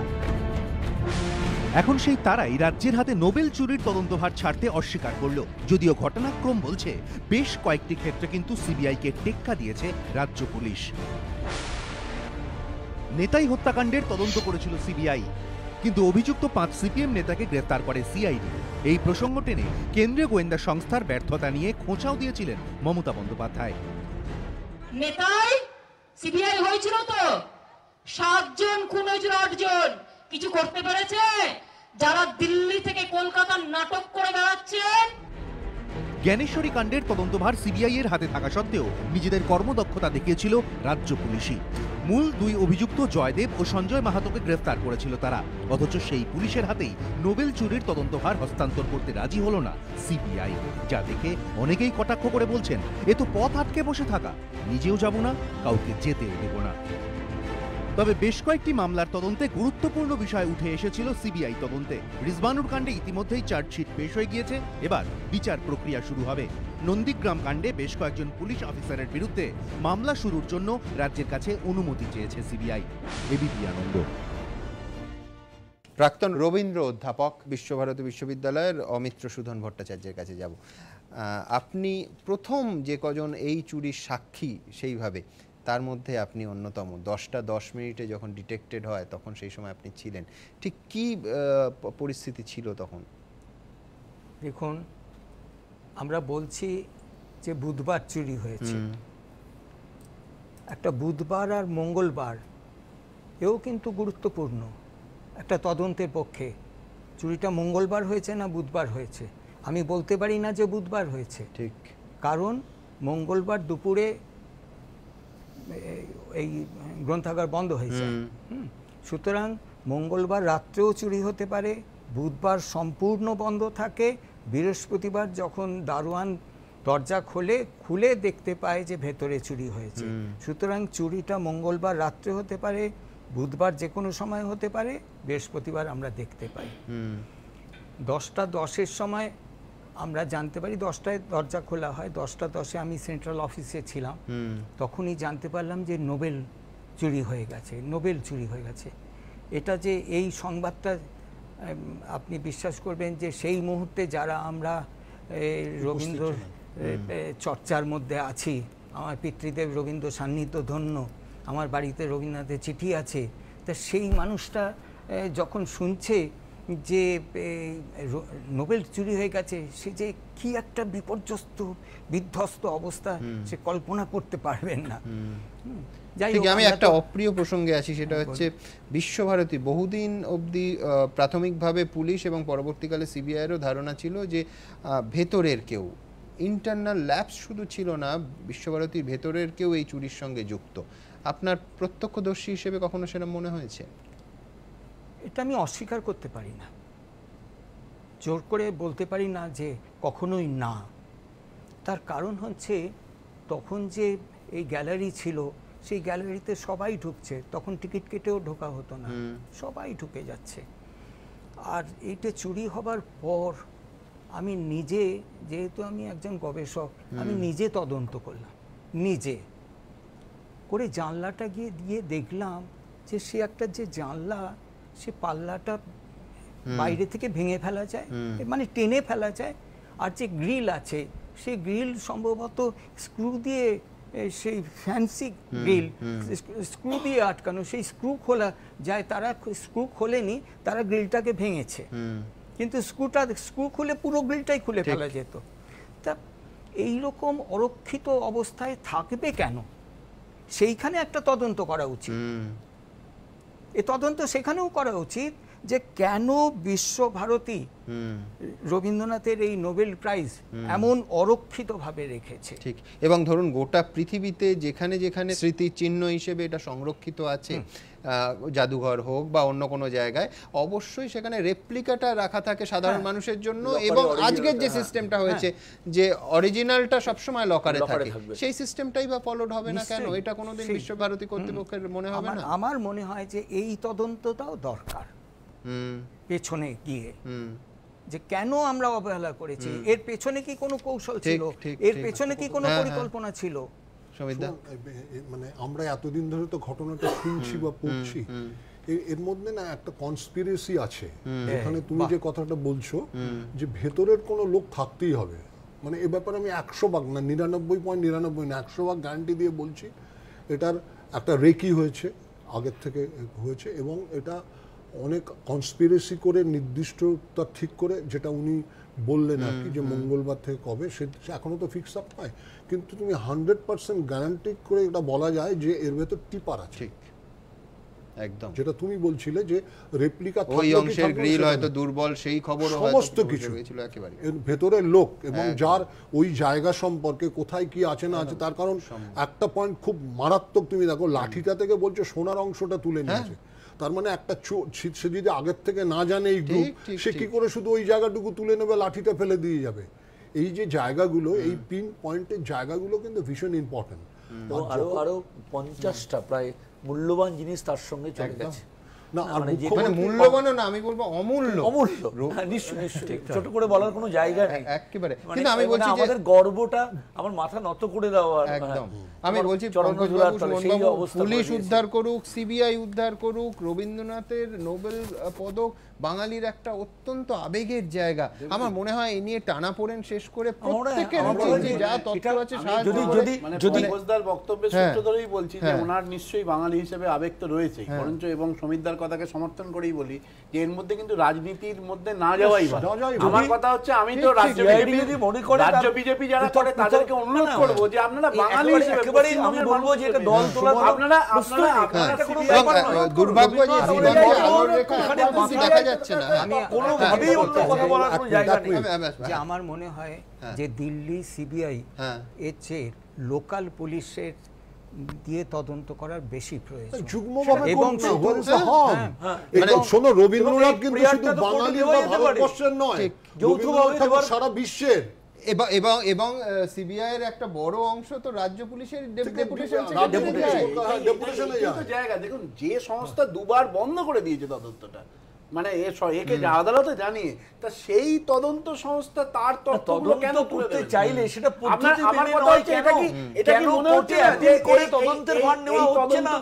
এখন সেই তারাই রাজ্যের হাতে নোবেল চুরির তদন্তভার ছাড়তে অস্বীকার করল, যদিও ঘটনাক্রম বলছে বেশ কয়েকটি ক্ষেত্রে কিন্তু সিবিআইকে টেক্কা দিয়েছে রাজ্য পুলিশ। নেতাই হত্যাকাণ্ডের তদন্ত করেছিল সিবিআই, কিন্তু অভিযুক্ত 5 সিপিএম নেতাকে গ্রেফতার করে সিআইডি। এই প্রসঙ্গ টেনে কেন্দ্রীয় গোয়েন্দা সংস্থার ব্যর্থতা নিয়ে খোঁচাও দিয়েছিলেন মমতা বন্দ্যোপাধ্যায়। নেতাই সিবিআই হয়েছিল তো, 7 জন খুন হয়েছিল, 8 জন কিছু করতে পেরেছে? যারা দিল্লি থেকে কলকাতার নাটক করে বেড়াচ্ছেন। জ্ঞানেশ্বরী কাণ্ডের তদন্তভার সিবিআই এর হাতে থাকা সত্ত্বেও নিজেদের কর্মদক্ষতা দেখিয়েছিল রাজ্য পুলিশই। মূল দুই অভিযুক্ত জয়দেব ও সঞ্জয় মাহাতোকে গ্রেফতার করেছিল তারা, অথচ সেই পুলিশের হাতেই নোবেল চুরির তদন্তভার হস্তান্তর করতে রাজি হলো না সিবিআই। যা দেখে অনেকেই কটাক্ষ করে বলছেন, এ তো পথ আটকে বসে থাকা, নিজেও যাব না, কাউকে যেতেও দেব না। তবে বেশ কয়েকটি মামলার তদন্তে গুরুত্বপূর্ণ বিষয় উঠে এসেছিল সিবিআই তদন্তে। রিজবানুর কাণ্ডে ইতিমধ্যেই চার্জশিট পেশ হয়ে গিয়েছে, এবার বিচার প্রক্রিয়া শুরু হবে। নন্দীগ্রাম কাণ্ডে বেশ কয়েকজন পুলিশ অফিসারের বিরুদ্ধে মামলা শুরুর জন্য রাজ্যের কাছে অনুমতি চেয়েছে সিবিআই। এবিপি আনন্দ। প্রাক্তন রবীন্দ্র অধ্যাপক বিশ্বভারতী বিশ্ববিদ্যালয়ের অমিত্র সুধন ভট্টাচার্যের কাছে যাব। আপনি প্রথম যে কজন এই চুরির সাক্ষী সেইভাবে, তার মধ্যে আপনি অন্যতম। 10টা 10 মিনিটে যখন ডিটেক্টেড হয় তখন সেই সময় আপনি ছিলেন, ঠিক কি পরিস্থিতি ছিল তখন? দেখুন, আমরা বলছি যে বুধবার চুরি হয়েছে, একটা বুধবার আর মঙ্গলবার এও কিন্তু গুরুত্বপূর্ণ একটা তদন্তের পক্ষে। চুরিটা মঙ্গলবার হয়েছে না বুধবার হয়েছে, আমি বলতে পারি না যে বুধবার হয়েছে, ঠিক, কারণ মঙ্গলবার দুপুরে এই গ্রন্থাগার বন্ধ হয়েছে। সুতরাং মঙ্গলবার রাত্রেও চুরি হতে পারে, বুধবার সম্পূর্ণ বন্ধ থাকে, বৃহস্পতিবার যখন দারোয়ান দরজা খুলে দেখতে পায় যে ভেতরে চুরি হয়েছে। সুতরাং চুরিটা মঙ্গলবার রাত্রে হতে পারে, বুধবার যে কোনো সময় হতে পারে, বৃহস্পতিবার আমরা দেখতে পাই। 10টা 10-এর সময় আমরা জানতে পারি, 10টায় দরজা খোলা হয়, 10টা 10-এ আমি সেন্ট্রাল অফিসে ছিলাম, তখনই জানতে পারলাম যে নোবেল চুরি হয়ে গেছে, নোবেল চুরি হয়ে গেছে। এটা যে এই সংবাদটা আপনি বিশ্বাস করবেন যে সেই মুহূর্তে যারা আমরা রবীন্দ্র চর্চার মধ্যে আছি, আমার পিতৃদেব রবীন্দ্র সান্নিধ্য ধন্য, আমার বাড়িতে রবীন্দ্রনাথের চিঠি আছে, তা সেই মানুষটা যখন শুনছে যে নোবেল চুরি হয়ে গেছে, সে যে কি একটা বিপর্যস্ত বিধ্বস্ত অবস্থা সে কল্পনা করতে পারবেন না। আমি একটা অপ্রিয় প্রসঙ্গে আছি, সেটা হচ্ছে বিশ্বভারতী। বহুদিন অবধি প্রাথমিকভাবে পুলিশ এবং পরবর্তীকালে সিবিআইয়েরও ধারণা ছিল যে ভেতরের কেউ, ইন্টারনাল ল্যাবস শুধু ছিল না, বিশ্বভারতীর ভেতরের কেউ এই চুরির সঙ্গে যুক্ত। আপনার প্রত্যক্ষদর্শী হিসেবে কখনো সেটা মনে হয়েছে? এটা আমি অস্বীকার করতে পারি না, জোর করে বলতে পারি না যে কখনোই না। তার কারণ হচ্ছে তখন যে এই গ্যালারি ছিল, সেই গ্যালারিতে সবাই ঢুকছে, তখন টিকিট কেটেও ঢোকা হতো না, সবাই ঢুকে যাচ্ছে। আর এইটা চুরি হবার পর আমি নিজে, যেহেতু আমি একজন গবেষক, আমি নিজে তদন্ত করলাম, নিজে করে জানলাটা গিয়ে দেখলাম যে সে একটা যে জানলা, সে পাল্লাটা বাইরে থেকে ভেঙে ফেলা যায়, মানে টেনে ফেলা যায়, আর যে গ্রিল আছে সেই গ্রিল সম্ভবত স্ক্রু দিয়ে, সেই ফ্যান্সি গ্রিল স্ক্রু দিয়ে আটকানো, সেই স্ক্রু খোলা যায়, তারা স্ক্রু খোলেনি, তারা গ্রিলটাকে ভেঙেছে, কিন্তু স্ক্রু খুলে পুরো গ্রিলটাই খুলে ফেলা যেত। তা এইরকম অরক্ষিত অবস্থায় থাকবে কেন? সেইখানে একটা তদন্ত করা উচিত, এ তদন্ত সেখানেও করা উচিত যে কেন বিশ্বভারতী রবীন্দ্রনাথের এই নোবেল প্রাইজ এমন অরক্ষিতভাবে রেখেছে। ঠিক, এবং ধরুন গোটা পৃথিবীতে যেখানে যেখানে স্মৃতিচিহ্ন হিসেবে এটা সংরক্ষিত আছে, জাদুঘর হোক বা অন্য কোনো জায়গায়, অবশ্যই সেখানে রেপ্লিকাটা রাখা থাকে সাধারণ মানুষের জন্য। এবং আজকের যে সিস্টেমটা হয়েছে যে অরিজিনালটা সবসময় লকারে থাকে, সেই সিস্টেমটাই বা ফলোড হবে না কেন? এটা কোনোদিন বিশ্বভারতী কর্তৃপক্ষের মনে হবে না? আমার মনে হয় যে এই তদন্তটাও দরকার পেছনে গিয়ে, যে কেন আমরা অবহেলা করেছি, এর পেছনে কি কোনো কৌশল ছিল, এর পেছনে কি কোনো পরিকল্পনা ছিল? মানে আমরা এতদিন ধরে তো ঘটনাটা শুনছি বা পড়ছি, এর মধ্যে না একটা কনস্পিরেসি আছে, যেখানে তুমি যে কথাটা বলছো যে ভেতরের কোনো লোক থাকতেই হবে, মানে এ ব্যাপারে আমি 100 ভাগ না 99.99 না 100 ভাগ গ্যারান্টি দিয়ে বলছি, এটার একটা রেকি হয়েছে, আগের থেকে হয়েছে, এবং এটা অনেক কনস্পিরেসি করে নির্দিষ্টতা ঠিক করে, যেটা উনি বললেন আর কি, যে মঙ্গলবার থেকে কবে, সে এখনো তো ফিক্স আপ নয়, কিন্তু তুমি 100% গ্যারান্টি করে এটা বলা যায় যে এর ভেতর টিপার আছে। একদম যেটা তুমি বলছিলে যে রেপ্লিকা ওই অংশের গ্রিল হয়তো দুর্বল, সেই খবর সমস্ত কিছু একেবারে এর ভেতরের লোক এবং যার ওই জায়গা সম্পর্কে কোথায় কি আছে না আছে, তার কারণ একটা পয়েন্ট খুব মারাত্মক, তুমি দেখো লাঠিটা থেকে বলছো সোনার অংশটা তুলে নিয়েছে, তার মানে একটা সে যদি আগের থেকে না জানে এই গ্রুপ, সে কি করে শুধু ওই জায়গাটুকু তুলে নেবে, লাঠিটা ফেলে দিয়ে যাবে। এই যে জায়গাগুলো, এই পিন পয়েন্টের জায়গাগুলো কিন্তু ভীষণ ইম্পর্টেন্ট। আরো 50টা প্রায় মূল্যবান জিনিস তার সঙ্গে চলে গেছে। না আর মূল্যবানও না, আমি বলবো অমূল্য। নিশ্চয়ই ছোট করে বলার কোনো জায়গা নেই একেবারে। কিন্তু আমি বলছি যে আমাদের গর্বটা আমার মাথা নত করে দেওয়া। একদম আমি বলছি পুলিশ উদ্ধার করুক, সিবিআই উদ্ধার করুক, রবীন্দ্রনাথের নোবেল পদক বাঙালির একটা অত্যন্ত আবেগের জায়গা। আমার মনে হয় এই নিয়ে টানাপোড়েন শেষ করে প্রত্যেকের যা তথ্য আছে যদি ঘোষদার বক্তব্যের সূত্র ধরেই বলছি যে ওনার নিশ্চয়ই বাঙালি হিসেবে আবেগ তো রয়েছে, বরঞ্চ এবং সমিতদার কথাকে সমর্থন করেই বলি যে এর মধ্যে কিন্তু রাজনীতির মধ্যে না যাওয়াই ভালো। আমার কথা হচ্ছে আমি তো রাজ্য বিজেপি যারা করে তাদেরকে অনুরোধ করবো যে আপনারা বাঙালি হিসেবে আমি বলবো যে এটা দল তোলা, আপনারা দুর্ভাগ্য যে দেখা যাচ্ছে না, আমি কোনোভাবেই অন্য কথা বলার কোনো জায়গা নেই। যে আমার মনে হয় যে দিল্লি সিবিআই এর চেয়ে লোকাল পুলিশের দিয়ে তদন্ত করার বেশি প্রয়োজন। এবং শোনো, রবীন্দ্রনাথ কিন্তু শুধু বাঙালি বা ভারতবর্ষের নয়, যৌথভাবে সারা বিশ্বের। এবং সিবিআই এর একটা বড় অংশ তো রাজ্য পুলিশের জায়গা। দেখুন যে সংস্থা দুবার বন্ধ করে দিয়েছে তদন্তটা, মানে একে আদালতে জানিয়ে, তা সেই তদন্ত সংস্থা তার তথ্যগুলো কেন করতে চাইলে সেটা পদ্ধতি মেনে নয়। এটা কি মনে হচ্ছে যে করে তদন্তের ভার নেওয়া হচ্ছে না,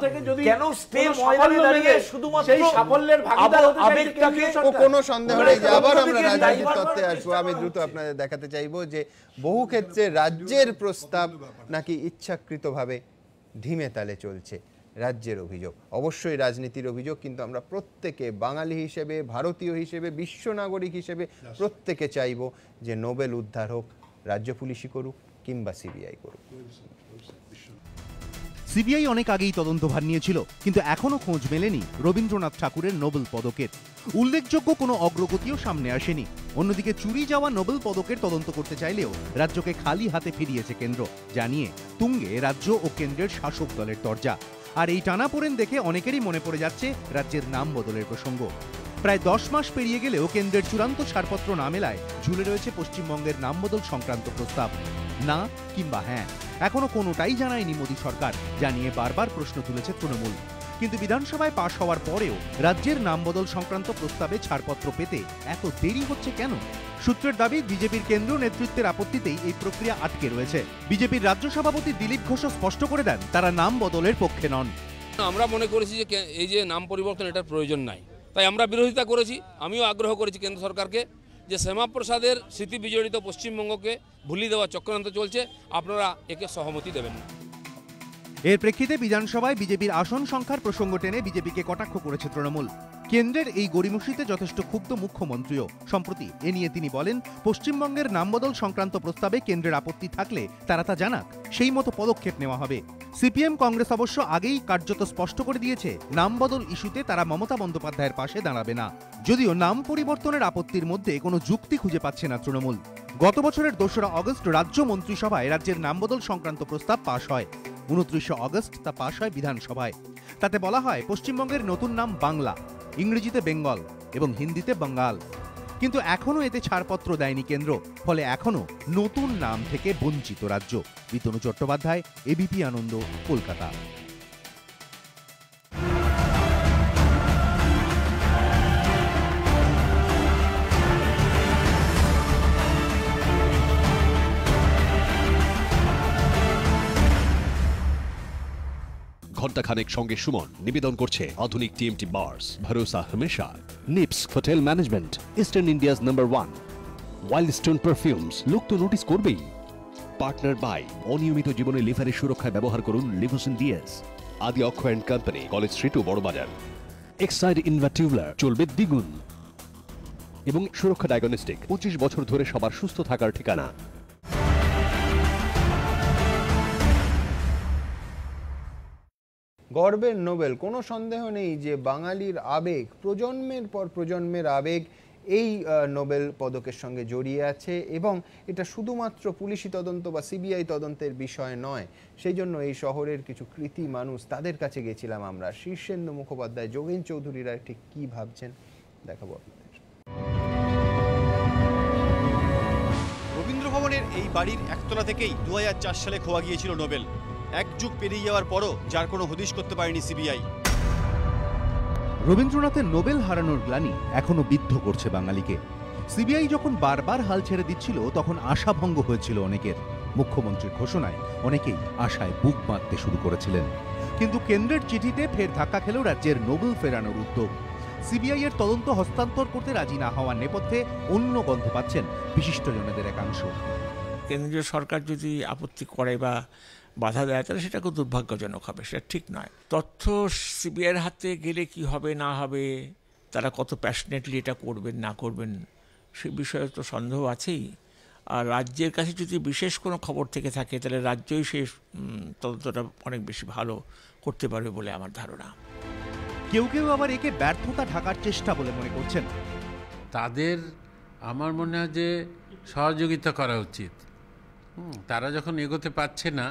কেন স্টে ময়দানে দাঁড়িয়ে শুধুমাত্র সেই সাফল্যের ভাগীদার হতে আবেগটাকে কোনো সন্দেহ নেই যে আবার আমরা রাজনীতির তত্ত্বে আসবো। আমি দ্রুত আপনাদের দেখাতে চাইবো যে বহু ক্ষেত্রে রাজ্যের প্রস্তাব নাকি ইচ্ছাকৃতভাবে ধিমে তালে চলছে। রাজ্যের অভিযোগ, অবশ্যই রাজনীতির অভিযোগ, কিন্তু আমরা প্রত্যেকে বাঙালি হিসেবে, ভারতীয় হিসেবে, বিশ্ব নাগরিক হিসেবে প্রত্যেকে চাইব যে নোবেল উদ্ধার হোক, রাজ্য পুলিশই করুক কিংবা সিবিআই করুক। সিবিআই অনেক আগেই তদন্তভার নিয়েছিল, কিন্তু এখনো খোঁজ মেলেনি রবীন্দ্রনাথ ঠাকুরের নোবেল পদকের। উল্লেখযোগ্য কোনো অগ্রগতিও সামনে আসেনি। অন্যদিকে চুরি যাওয়া নোবেল পদকের তদন্ত করতে চাইলেও রাজ্যকে খালি হাতে ফিরিয়েছে কেন্দ্র, জানিয়ে তুঙ্গে রাজ্য ও কেন্দ্রের শাসক দলের তরজা। আর এই টানাপোড়েন দেখে অনেকেরই মনে পড়ে যাচ্ছে রাজ্যের নাম বদলের প্রসঙ্গ। প্রায় 10 মাস পেরিয়ে গেলেও কেন্দ্রের চূড়ান্ত ছাড়পত্র না মেলায় ঝুলে রয়েছে পশ্চিমবঙ্গের নাম বদল সংক্রান্ত প্রস্তাব। না কিংবা হ্যাঁ, এখনো কোনোটাই জানায়নি মোদী সরকার, জানিয়ে বারবার প্রশ্ন তুলেছে তৃণমূল। কিন্তু বিধানসভায় পাশ হওয়ার পরেও রাজ্যের নাম বদল সংক্রান্ত প্রস্তাবে ছাড়পত্র পেতে এত দেরি হচ্ছে কেন? সূত্রের দাবি, বিজেপির কেন্দ্রীয় নেতৃত্বের আপত্তিতেই এই প্রক্রিয়া আটকে রয়েছে। বিজেপির রাজ্য সভাপতি দিলীপ ঘোষ স্পষ্ট করে দেন, তারা নাম বদলের পক্ষে নন। আমরা মনে করেছি যে এই যে নাম পরিবর্তন, এটার প্রয়োজন নাই, তাই আমরা বিরোধিতা করেছি। আমিও আগ্রহ করেছি কেন্দ্র সরকারকে যে শ্যামাপ্রসাদের স্মৃতি বিজড়িত পশ্চিমবঙ্গকে ভুলিয়ে দেওয়ার চক্রান্ত চলছে, আপনারা একে সহমতি দেবেন না। এর প্রেক্ষিতে বিধানসভায় বিজেপির আসন সংখ্যার প্রসঙ্গ টেনে বিজেপিকে কটাক্ষ করেছে তৃণমূল। কেন্দ্রের এই গড়িমসিতে যথেষ্ট ক্ষুব্ধ মুখ্যমন্ত্রীও। সম্প্রতি এ নিয়ে তিনি বলেন, পশ্চিমবঙ্গের নাম বদল সংক্রান্ত প্রস্তাবে কেন্দ্রের আপত্তি থাকলে তারা তা জানাক, সেই মতো পদক্ষেপ নেওয়া হবে। সিপিএম কংগ্রেস অবশ্য আগেই কার্যত স্পষ্ট করে দিয়েছে, নাম বদল ইস্যুতে তারা মমতা বন্দ্যোপাধ্যায়ের পাশে দাঁড়াবে না। যদিও নাম পরিবর্তনের আপত্তির মধ্যে কোনো যুক্তি খুঁজে পাচ্ছে না তৃণমূল। গত বছরের 2রা আগস্ট রাজ্য মন্ত্রিসভায় রাজ্যের নাম বদল সংক্রান্ত প্রস্তাব পাশ হয়। 29 আগস্ট তা পাশ হয় বিধানসভায়। তাতে বলা হয় পশ্চিমবঙ্গের নতুন নাম বাংলা, ইংরেজিতে বেঙ্গল এবং হিন্দিতে বাঙ্গাল। কিন্তু এখনো এতে ছাড়পত্র দেয়নি কেন্দ্র, ফলে এখনো নতুন নাম থেকে বঞ্চিত রাজ্য। বিতনু চট্টোপাধ্যায়, এবিপি আনন্দ, কলকাতা। ঘণ্টাখানেক সঙ্গে সুমন নিবেদন করছে আধুনিক টিএমটি বার্স, ভরসা হমেশা। NIPS hotel management, eastern India's number 1। Wild Stone perfumes, লোক তো নোটিস করবেই। পার্টনার বাই, অনিয়মিত জীবনে লিভারের সুরক্ষায় ব্যবহার করুন Livosin DS. Adi Akshay and company, college street ও বড়বাজার। এক্সাইড ইনভার্টিউলার, চলবে দ্বিগুণ। এবং সুরক্ষা ডায়াগনস্টিক, 25 বছর ধরে সবার সুস্থ থাকার ঠিকানা। গর্বের নোবেল। কোনো সন্দেহ নেই যে বাঙালির আবেগ, প্রজন্মের পর প্রজন্মের আবেগ এই নোবেল পদকের সঙ্গে জড়িয়ে আছে এবং এটা শুধুমাত্র পুলিশি তদন্ত বা সিবিআই তদন্তের বিষয় নয়। সেই জন্য এই শহরের কিছু কৃতি মানুষ, তাদের কাছে গেছিলাম আমরা। শীর্ষেন্দু মুখোপাধ্যায়, যোগেন চৌধুরীরা ঠিক কী ভাবছেন দেখাবো আপনাদের। রবীন্দ্র ভবনের এই বাড়ির একতলা থেকেই 2004 সালে খোয়া গিয়েছিল নোবেল। এক যুগ পেরিয়ে যাওয়ার পরও যার কোনো হদিশ করতে পারেনি সিবিআই। রবীন্দ্রনাথের নোবেল হারানোর গ্লানি এখনো বিদ্ধ করছে বাঙালিকে। সিবিআই যখন বারবার হাল ছেড়ে দিচ্ছিল তখন আশাভঙ্গ হয়েছিল অনেকের। মুখ্যমন্ত্রীর ঘোষণায় অনেকেই আশায় বুক বাঁধতে শুরু করেছিলেন, কিন্তু কেন্দ্রের চিঠিতে ফের ধাক্কা খেল রাজ্যের নোবেল ফেরানোর উদ্যোগ। সিবিআই এর তদন্ত হস্তান্তর করতে রাজি না হওয়ার নেপথ্যে অন্য গন্ধ পাচ্ছেন বিশিষ্টজনেদের একাংশ। কেন্দ্রীয় সরকার যদি আপত্তি করে বা বাধা দেয় তাহলে সেটা খুব দুর্ভাগ্যজনক হবে, সেটা ঠিক নয়। তথ্য সিবিআইয়ের হাতে গেলে কি হবে না হবে, তারা কত প্যাশনেটলি এটা করবেন না করবেন সে বিষয়ে তো সন্দেহ আছেই। আর রাজ্যের কাছে যদি বিশেষ কোনো খবর থেকে থাকে তাহলে রাজ্যই সেই তদন্তটা অনেক বেশি ভালো করতে পারবে বলে আমার ধারণা। কেউ কেউ আবার একে ব্যর্থতা ঢাকার চেষ্টা বলে মনে করছেন। তাদের আমার মনে হয় যে সহযোগিতা করা উচিত। তারা যখন এগোতে পারছে না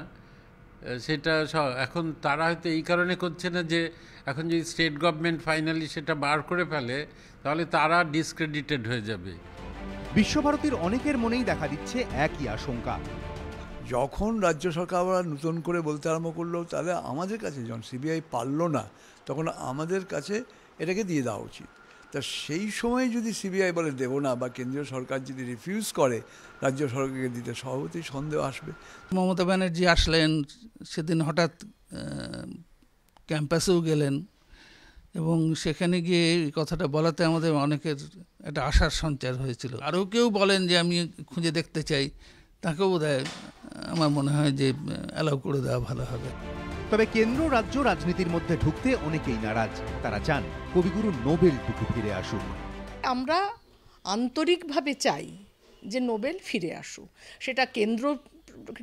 সেটা এখন তারা হয়তো এই কারণে করছে না যে এখন যদি স্টেট গভর্নমেন্ট ফাইনালি সেটা বার করে ফেলে তাহলে তারা ডিসক্রেডিটেড হয়ে যাবে। বিশ্বভারতীর অনেকের মনেই দেখা দিচ্ছে একই আশঙ্কা। যখন রাজ্য সরকার আবার নতুন করে বলতে আরম্ভ করলো, তাহলে আমাদের কাছে যখন সিবিআই পারলো না তখন আমাদের কাছে এটাকে দিয়ে দেওয়া উচিত। তা সেই সময় যদি সিবিআই বলে দেবো না বা কেন্দ্রীয় সরকার যদি রিফিউজ করে রাজ্য সরকারকে দিতে, স্বভাবতই সন্দেহ আসবে। মমতা ব্যানার্জি আসলেন, সেদিন হঠাৎ ক্যাম্পাসেও গেলেন এবং সেখানে গিয়ে এই কথাটা বলাতে আমাদের অনেকের একটা আশার সঞ্চার হয়েছিল। আরও কেউ বলেন যে আমি খুঁজে দেখতে চাই, তাকেও বোধহয় আমার মনে হয় যে অ্যালাউ করে দেওয়া ভালো হবে। তবে কেন্দ্র রাজ্য রাজনীতির মধ্যে ঢুকতে অনেকেই নারাজ। তারা চান কবিগুরু নোবেলটুকু ফিরে আসুক। আমরা আন্তরিকভাবে চাই যে নোবেল ফিরে আসুক। সেটা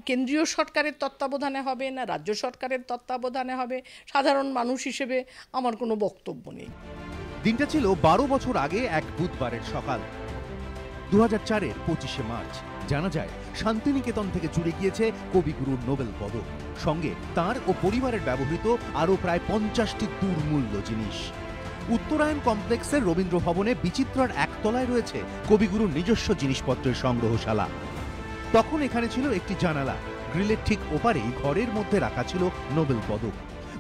কেন্দ্রীয় সরকারের তত্ত্বাবধানে হবে না রাজ্য সরকারের তত্ত্বাবধানে হবে, সাধারণ মানুষ হিসেবে আমার কোনো বক্তব্য নেই। দিনটা ছিল 12 বছর আগে এক বুধবারের সকাল, 2004-এর 25শে মার্চ। জানা যায় শান্তিনিকেতন থেকে চুরি গিয়েছে কবিগুরুর নোবেল পদক, সঙ্গে তার ও পরিবারের ব্যবহৃত আরও প্রায় 50টি দুর্মূল্য জিনিস। উত্তরায়ণ কমপ্লেক্সের রবীন্দ্র ভবনে বিচিত্রার একতলায় রয়েছে কবিগুরুর নিজস্ব জিনিসপত্রের সংগ্রহশালা। তখন এখানে ছিল একটি জানালা, গ্রিলের ঠিক ওপারেই ঘরের মধ্যে রাখা ছিল নোবেল পদক।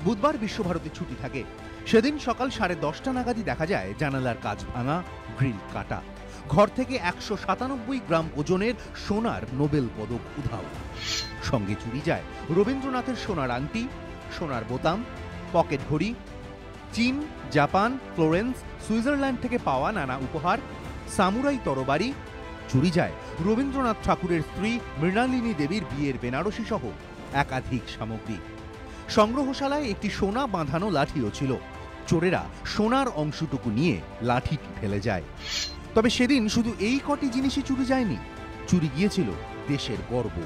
বুধবার বিশ্বভারতী ছুটি থাকে। সেদিন সকাল 10:30 নাগাদই দেখা যায় জানালার কাঁচ ভাঙা, গ্রিল কাটা। ঘর থেকে 197 গ্রাম ওজনের সোনার নোবেল পদক উধাও। সঙ্গে চুরি যায় রবীন্দ্রনাথের সোনার আংটি, সোনার বোতাম, পকেট ঘড়ি, চীন, জাপান, ফ্লোরেন্স, সুইজারল্যান্ড থেকে পাওয়া নানা উপহার, সামুরাই তরবারি। চুরি যায় রবীন্দ্রনাথ ঠাকুরের স্ত্রী মৃণালিনী দেবীর বিয়ের বেনারসি সহ একাধিক সামগ্রী। সংগ্রহশালায় একটি সোনা বাঁধানো লাঠিও ছিল। চোরেরা সোনার অংশটুকু নিয়ে লাঠিটি ফেলে যায়। তবে সেদিন শুধু এই কটি জিনিসই চুরি যায়নি, চুরি গিয়েছিল দেশের গর্ব।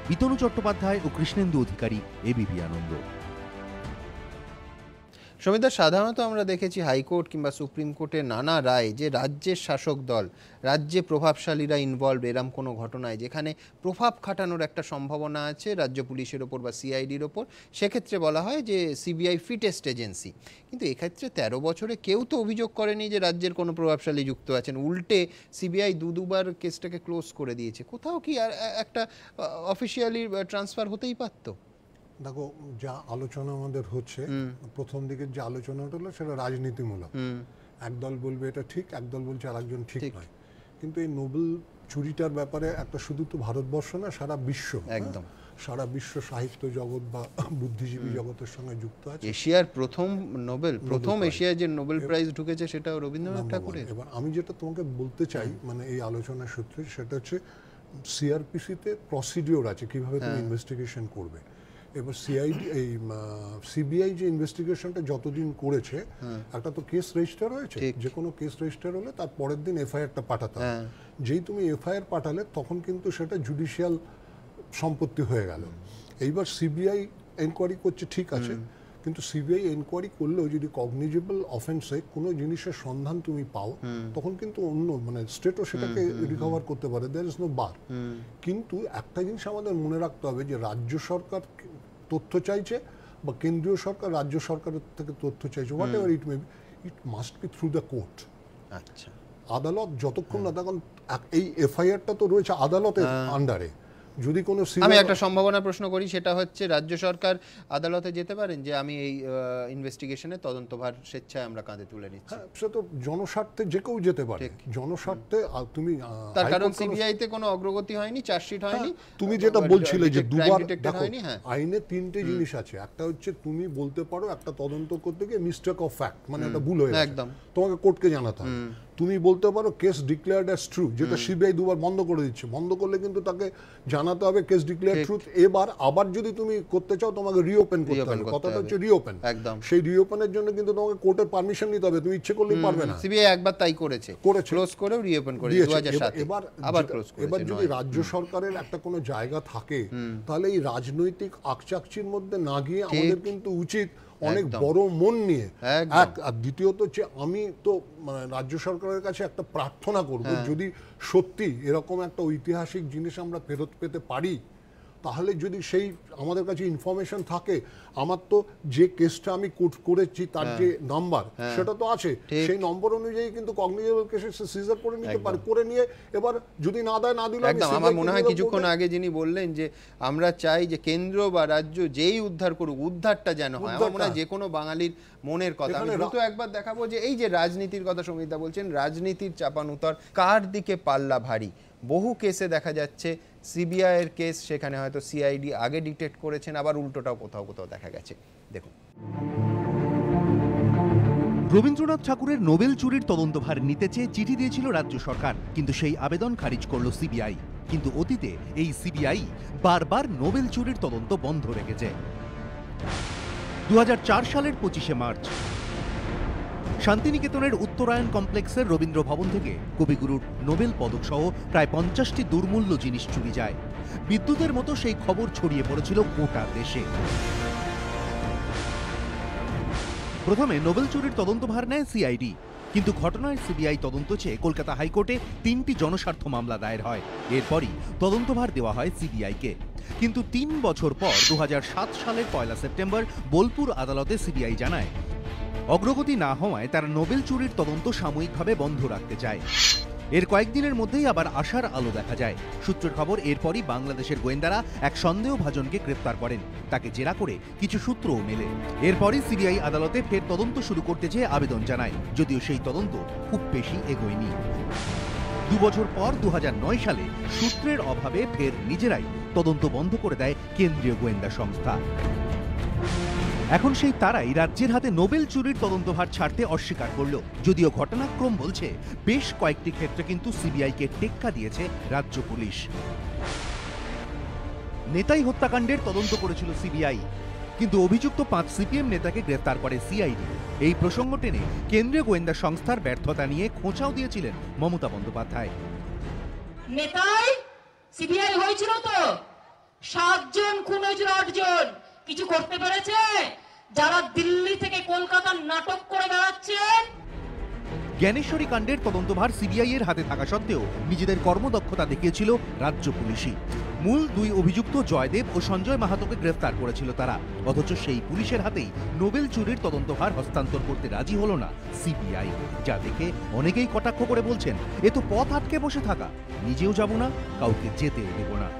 বিতনু চট্টোপাধ্যায় ও কৃষ্ণেন্দু অধিকারী, এবিপি আনন্দ। সমিতা, সাধারণত আমরা দেখেছি হাইকোর্ট কিংবা সুপ্রিম কোর্টের নানা রায় যে রাজ্যের শাসক দল, রাজ্যে প্রভাবশালীরা ইনভলভ এরম কোনো ঘটনায় যেখানে প্রভাব খাটানোর একটা সম্ভাবনা আছে রাজ্য পুলিশের ওপর বা সিআইডির ওপর, সেক্ষেত্রে বলা হয় যে সিবিআই ফিটেস্ট এজেন্সি। কিন্তু এক্ষেত্রে 13 বছরে কেউ তো অভিযোগ করেনি যে রাজ্যের কোনো প্রভাবশালী যুক্ত আছেন। উল্টে সিবিআই দুবার কেসটাকে ক্লোজ করে দিয়েছে। কোথাও কি আর একটা অফিসিয়ালি ট্রান্সফার হতেই পারতো? দেখো, যা আলোচনা আমাদের হচ্ছে, প্রথম দিকের যে আলোচনাটা হলো সেটা রাজনীতিমূলক। একদল বলবে এটা ঠিক, একদল বলছে আরেকজন ঠিক নয়। কিন্তু এই নোবেল চুরিটার ব্যাপারে একটা শুধু তো ভারতবর্ষ না, সারা বিশ্ব, একদম সারা বিশ্ব সাহিত্য জগৎ বা বুদ্ধিজীবী জগতের সঙ্গে যুক্ত আছে। এশিয়ার প্রথম এশিয়ায় যে নোবেল প্রাইজ ঢুকেছে সেটাও রবীন্দ্রনাথ ঠাকুরের। এবার আমি যেটা তোমাকে বলতে চাই, মানে এই আলোচনার সূত্রে, সেটা হচ্ছে সিআরপিসিতে প্রসিডিওর আছে কিভাবে তুমি ইনভেস্টিগেশন করবে। এবার সিবিআই যে ইনভেস্টিগেশনটা যতদিন করেছে, একটা তো কেস রেজিস্টার হয়েছে, যে কোনো কেস রেজিস্টার হলে তার পরের দিন এফআইআরটা পাঠাতে হবে। যেই তুমি এফআইআর পাঠালে তখন কিন্তু সেটা জুডিশিয়াল সম্পত্তি হয়ে গেল। এইবার সিবিআই এনকোয়ারি করছে, ঠিক আছে, কিন্তু সিবিআই এনকোয়ারি করলেও যদি কগনিজেবল অফেন্সে কোনো জিনিসের সন্ধান তুমি পাও তখন কিন্তু অন্য মানে স্টেটও সেটাকে রিকভার করতে পারে, দেয়ার ইজ নো বার। কিন্তু একটা জিনিস আমাদের মনে রাখতে হবে যে রাজ্য সরকার তথ্য চাইছে বা কেন্দ্রীয় সরকার রাজ্য সরকারের থেকে তথ্য চাইছে, what ever it may be, it must be through the court. আচ্ছা, আদালত যতক্ষণ না, তখন এই এফআইআরটা তো রয়েছে আদালতের আন্ডারে। যদি কোনো আমি একটা সম্ভাবনা প্রশ্ন করি, সেটা হচ্ছে রাজ্য সরকার আদালতে যেতে পারেন যে আমি এই ইনভেস্টিগেশনে তদন্তভার স্বেচ্ছায় আমরা কাঁধে তুলে নিচ্ছি। হ্যাঁ, সে তো জনস্বার্থে যে কেউ যেতে পারে, জনস্বার্থে। তুমি তার কারণ সিবিআই তে কোনো অগ্রগতি হয়নি, চার্জশিট হয়নি। তুমি যেটা বলছিলে যে দুবার, দেখো আইনে তিনটে জিনিস আছে। একটা হচ্ছে তুমি বলতে পারো একটা তদন্ত করতে গিয়ে মিস্টেক অফ ফ্যাক্ট, মানে একটা ভুল হয়ে গেছে, তোমাকে কোর্টকে জানাতে হবে। তুমি বলতে পারো কেস ডিক্লেয়ার্ড অ্যাজ ট্রু, যেটা সিবিআই দুবার বন্ধ করে দিচ্ছে। বন্ধ করলে কিন্তু তাকে জানাতে হবে কেস ডিক্লেয়ার্ড ট্রুথ। এবার আবার যদি তুমি করতে চাও তোমাকে রিওপেন করতে হবে। কথাটা হচ্ছে রিওপেন। একদম। সেই রিওপেনের জন্য কিন্তু তোমাকে কোর্টের পারমিশন নিতে হবে, তুমি ইচ্ছে করলেই পারবে না। সিবিআই একবার তাই করেছে, ক্লোজ করে রিওপেন করে 2007। এবার আবার ক্লোজ করেছে। এবার যদি রাজ্য সরকারের একটা কোনো জায়গা থাকে, তাহলে এই রাজনৈতিক আকচাকচির মধ্যে না গিয়ে আমাদের কিন্তু উচিত অনেক বড় মন নিয়ে এক। আর দ্বিতীয়ত হচ্ছে আমি তো মানে রাজ্য সরকারের কাছে একটা প্রার্থনা করব, যদি সত্যি এরকম একটা ঐতিহাসিক জিনিস আমরা ফেরত পেতে পারি, তাহলে যদি সেই আমাদের কাছে ইনফরমেশন থাকে, আমার তো যে কেসটা আমি করেছি তার যে নাম্বার সেটা তো আছে, সেই নম্বর অনুযায়ী কিন্তু কগনিজেবল কেসে সিজার করে নিতে পারে, করে নিয়ে এবার যদি না দেয় না দিলে একদম। আমার মনে হয় কিছুক্ষণ আগে যিনি বললেন যে আমরা চাই যে কেন্দ্র বা রাজ্য যেই উদ্ধার করুক, উদ্ধারটা যেন হয়। আমার মনে হয় যে কোনো বাঙালির মনের কথা। আমি দ্রুত একবার দেখাবো যে এই যে রাজনীতির কথা সমিতা বলছেন, রাজনীতির চাপানুতর, কার দিকে পাল্লা ভারী। বহু কেসে দেখা যাচ্ছে সিবিআই এর কেস, সেখানে হয়তো সিআইডি আগে ডিটেক্ট করেছেন, আবার উল্টোটাও কোথাও কোথাও দেখা গেছে। দেখুন, রবীন্দ্রনাথ ঠাকুরের নোবেল চুরির তদন্তভার নিতে চেয়ে চিঠি দিয়েছিল রাজ্য সরকার, কিন্তু সেই আবেদন খারিজ করল সিবিআই। কিন্তু অতীতে এই সিবিআই বারবার নোবেল চুরির তদন্ত বন্ধ রেখেছে। 2004 সালের 25শে মার্চ শান্তিনিকেতনের উত্তরায়ণ কমপ্লেক্সের রবীন্দ্র ভবন থেকে কবিগুরুর নোবেল পদক সহ প্রায় 50টি দুর্মূল্য জিনিস চুরি যায়। বিদ্যুতের মতো সেই খবর ছড়িয়ে পড়েছিল গোটা দেশে। প্রথমে নোবেল চুরির তদন্তভার নেয় সিআইডি, কিন্তু ঘটনায় সিবিআই তদন্ত চেয়ে কলকাতা হাইকোর্টে 3টি জনস্বার্থ মামলা দায়ের হয়। এরপরই তদন্তভার দেওয়া হয় সিবিআইকে। কিন্তু 3 বছর পর 2007 সালের 1 সেপ্টেম্বর বোলপুর আদালতে সিবিআই জানায় অগ্রগতি না হওয়ায় তারা নোবেল চুরির তদন্ত সাময়িকভাবে বন্ধ রাখতে চায়। এর কয়েকদিনের মধ্যেই আবার আশার আলো দেখা যায়। সূত্রের খবর, এরপরই বাংলাদেশের গোয়েন্দারা এক সন্দেহভাজনকে গ্রেপ্তার করেন। তাকে জেরা করে কিছু সূত্রও মেলে। এরপরই সিবিআই আদালতে ফের তদন্ত শুরু করতে চেয়ে আবেদন জানায়, যদিও সেই তদন্ত খুব বেশি এগোয়নি। 2 বছর পর 2009 সালে সূত্রের অভাবে ফের নিজেরাই তদন্ত বন্ধ করে দেয় কেন্দ্রীয় গোয়েন্দা সংস্থা। এখন সেই তারাই রাজ্যের হাতে নোবেল চুরির তদন্তভার ছাড়তে অস্বীকার করল, যদিও ঘটনাক্রম বলছে বেশ কয়েকটি ক্ষেত্রে কিন্তু সিবিআইকে টেক্কা দিয়েছে রাজ্য পুলিশ। নেতাই হত্যাকাণ্ডের তদন্ত করেছিল সিবিআই, কিন্তু অভিযুক্ত 5 সিপিএম নেতাকে গ্রেফতার করে সিআইডি। এই প্রসঙ্গ টেনে কেন্দ্রীয় গোয়েন্দা সংস্থার ব্যর্থতা নিয়ে খোঁচাও দিয়েছিলেন মমতা বন্দ্যোপাধ্যায়। নেতাই সিবিআই হয়েছিল তো 7 জন খুন হয়েছিল, 8 জন কিছু করতে পেরেছে? যারা দিল্লি থেকে কলকাতা নাটক করে বেড়াচ্ছেন। জ্ঞানেশ্বরী কাণ্ডের তদন্তভার সিবিআই এর হাতে থাকা সত্ত্বেও নিজেদের কর্মদক্ষতা দেখিয়েছিল রাজ্য পুলিশই। মূল 2 অভিযুক্ত জয়দেব ও সঞ্জয় মাহাতোকে গ্রেফতার করেছিল তারা, অথচ সেই পুলিশের হাতেই নোবেল চুরির তদন্তভার হস্তান্তর করতে রাজি হলো না সিবিআই। যা দেখে অনেকেই কটাক্ষ করে বলছেন, এ তো পথ আটকে বসে থাকা, নিজেও যাব না, কাউকে যেতে দেব না।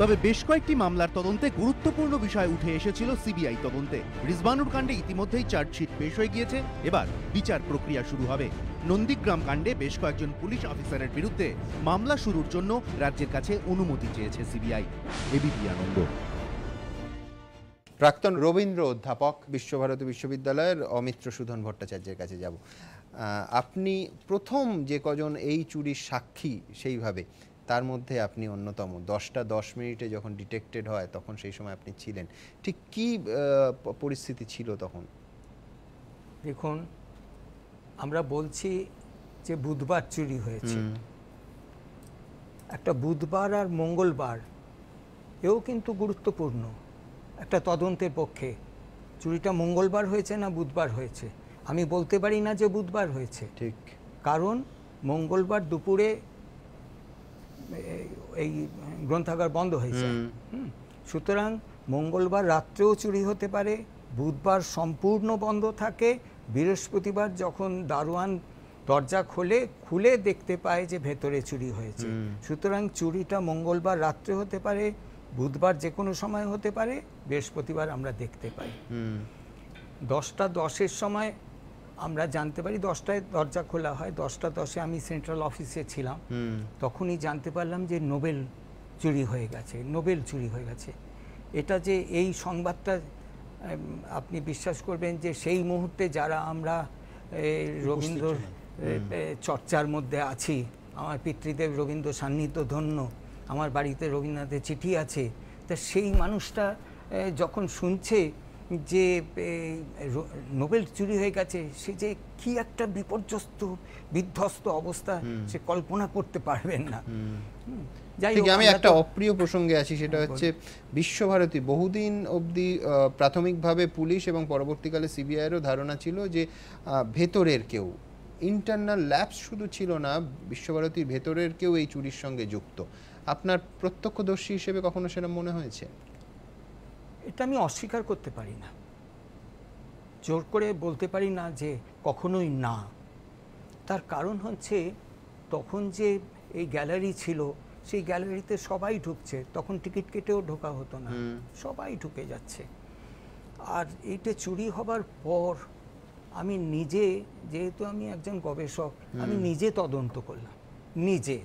তবে বেশ কয়েকটি মামলার তদন্তে গুরুত্বপূর্ণ বিষয় উঠে এসেছিল সিবিআই তদন্তে। রিজবানুর কাণ্ডে ইতিমধ্যেই চার্জশিট পেশ হয়ে গিয়েছে, এবার বিচার প্রক্রিয়া শুরু হবে। নন্দীগ্রাম কাণ্ডে বেশ কয়েকজন পুলিশ অফিসারের বিরুদ্ধে মামলা শুরুর জন্য রাজ্যের কাছে অনুমতি চেয়েছে সিবিআই। এবিপি আনন্দ। প্রাক্তন রবীন্দ্র অধ্যাপক বিশ্বভারতী বিশ্ববিদ্যালয়ের অমিত্র সুধন ভট্টাচার্যের কাছে যাব। আপনি প্রথম যে কজন এই চুরির সাক্ষী সেইভাবে, তার মধ্যে আপনি অন্যতম। 10টা 10 মিনিটে যখন ডিটেক্টেড হয় তখন সেই সময় আপনি ছিলেন, ঠিক কি পরিস্থিতি ছিল তখন? দেখুন, আমরা বলছি যে বুধবার চুরি হয়েছে, একটা বুধবার আর মঙ্গলবার এও কিন্তু গুরুত্বপূর্ণ একটা তদন্তের পক্ষে। চুরিটা মঙ্গলবার হয়েছে না বুধবার হয়েছে। আমি বলতে পারি না যে বুধবার হয়েছে, ঠিক, কারণ মঙ্গলবার দুপুরে এই গ্রন্থাগার বন্ধ হয়েছে। সুতরাং মঙ্গলবার রাত্রেও চুরি হতে পারে, বুধবার সম্পূর্ণ বন্ধ থাকে, বৃহস্পতিবার যখন দারোয়ান দরজা খুলে দেখতে পায় যে ভেতরে চুরি হয়েছে। সুতরাং চুরিটা মঙ্গলবার রাত্রে হতে পারে, বুধবার যে কোনো সময় হতে পারে, বৃহস্পতিবার আমরা দেখতে পাই। 10:10 সময় আমরা জানতে পারি, 10টায় দরজা খোলা হয়, 10:10 আমি সেন্ট্রাল অফিসে ছিলাম, তখনই জানতে পারলাম যে নোবেল চুরি হয়ে গেছে। এটা যে এই সংবাদটা আপনি বিশ্বাস করবেন যে সেই মুহূর্তে যারা আমরা রবীন্দ্র চর্চার মধ্যে আছি, আমার পিতৃদেব রবীন্দ্র সান্নিধ্য ধন্য, আমার বাড়িতে রবীন্দ্রনাথের চিঠি আছে, তা সেই মানুষটা যখন শুনছে যে নোবেল চুরি হয়ে গেছে, সে যে কি একটা বিধ্বস্ত অবস্থা সে কল্পনা করতে পারবেন না। আমি একটা অপ্রিয় প্রসঙ্গে আছি, সেটা হচ্ছে বিশ্বভারতী। বহুদিন অবধি প্রাথমিকভাবে পুলিশ এবং পরবর্তীকালে সিবিআইয়েরও ধারণা ছিল যে ভেতরের কেউ, ইন্টারনাল ল্যাবস শুধু ছিল না, বিশ্বভারতীর ভেতরের কেউ এই চুরির সঙ্গে যুক্ত। আপনার প্রত্যক্ষদর্শী হিসেবে কখনো সেটা মনে হয়েছে? এটা আমি অস্বীকার করতে পারি না, জোর করে বলতে পারি না যে কখনোই না। তার কারণ হচ্ছে তখন যে এই গ্যালারি ছিল, সেই গ্যালারিতে সবাই ঢুকছে, তখন টিকিট কেটেও ঢোকা হতো না, সবাই ঢুকে যাচ্ছে। আর এইটা চুরি হবার পর আমি নিজে, যেহেতু আমি একজন গবেষক, আমি নিজে তদন্ত করলাম, নিজে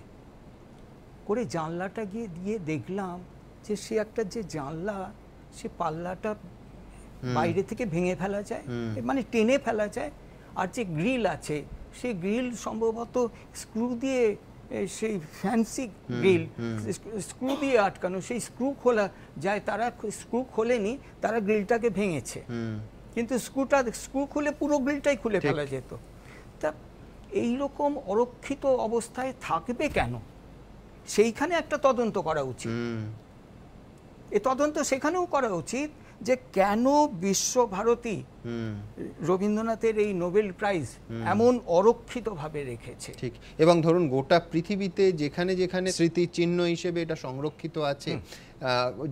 করে জানলাটা গিয়ে দেখলাম যে সে একটা যে জানলা, সে পাল্লাটা বাইরে থেকে ভেঙে ফেলা যায়, মানে টেনে ফেলা যায়, আর যে গ্রিল আছে সেই গ্রিল সম্ভবত স্ক্রু দিয়ে, সেই ফ্যান্সি গ্রিল স্ক্রু দিয়ে আটকানো, সেই স্ক্রু খোলা যায়, তারা স্ক্রু খোলেনি, তারা গ্রিলটাকে ভেঙেছে, কিন্তু স্ক্রু খুলে পুরো গ্রিলটাই খুলে ফেলা যেত। তা এইরকম অরক্ষিত অবস্থায় থাকবে কেন? সেইখানে একটা তদন্ত করা উচিত। এ তদন্ত সেখানেও করা উচিত যে কেন বিশ্বভারতী রবীন্দ্রনাথের এই নোবেল প্রাইজ এমন অরক্ষিতভাবে রেখেছে। ঠিক, এবং ধরুন গোটা পৃথিবীতে যেখানে যেখানে স্মৃতির চিহ্ন হিসেবে এটা সংরক্ষিত আছে,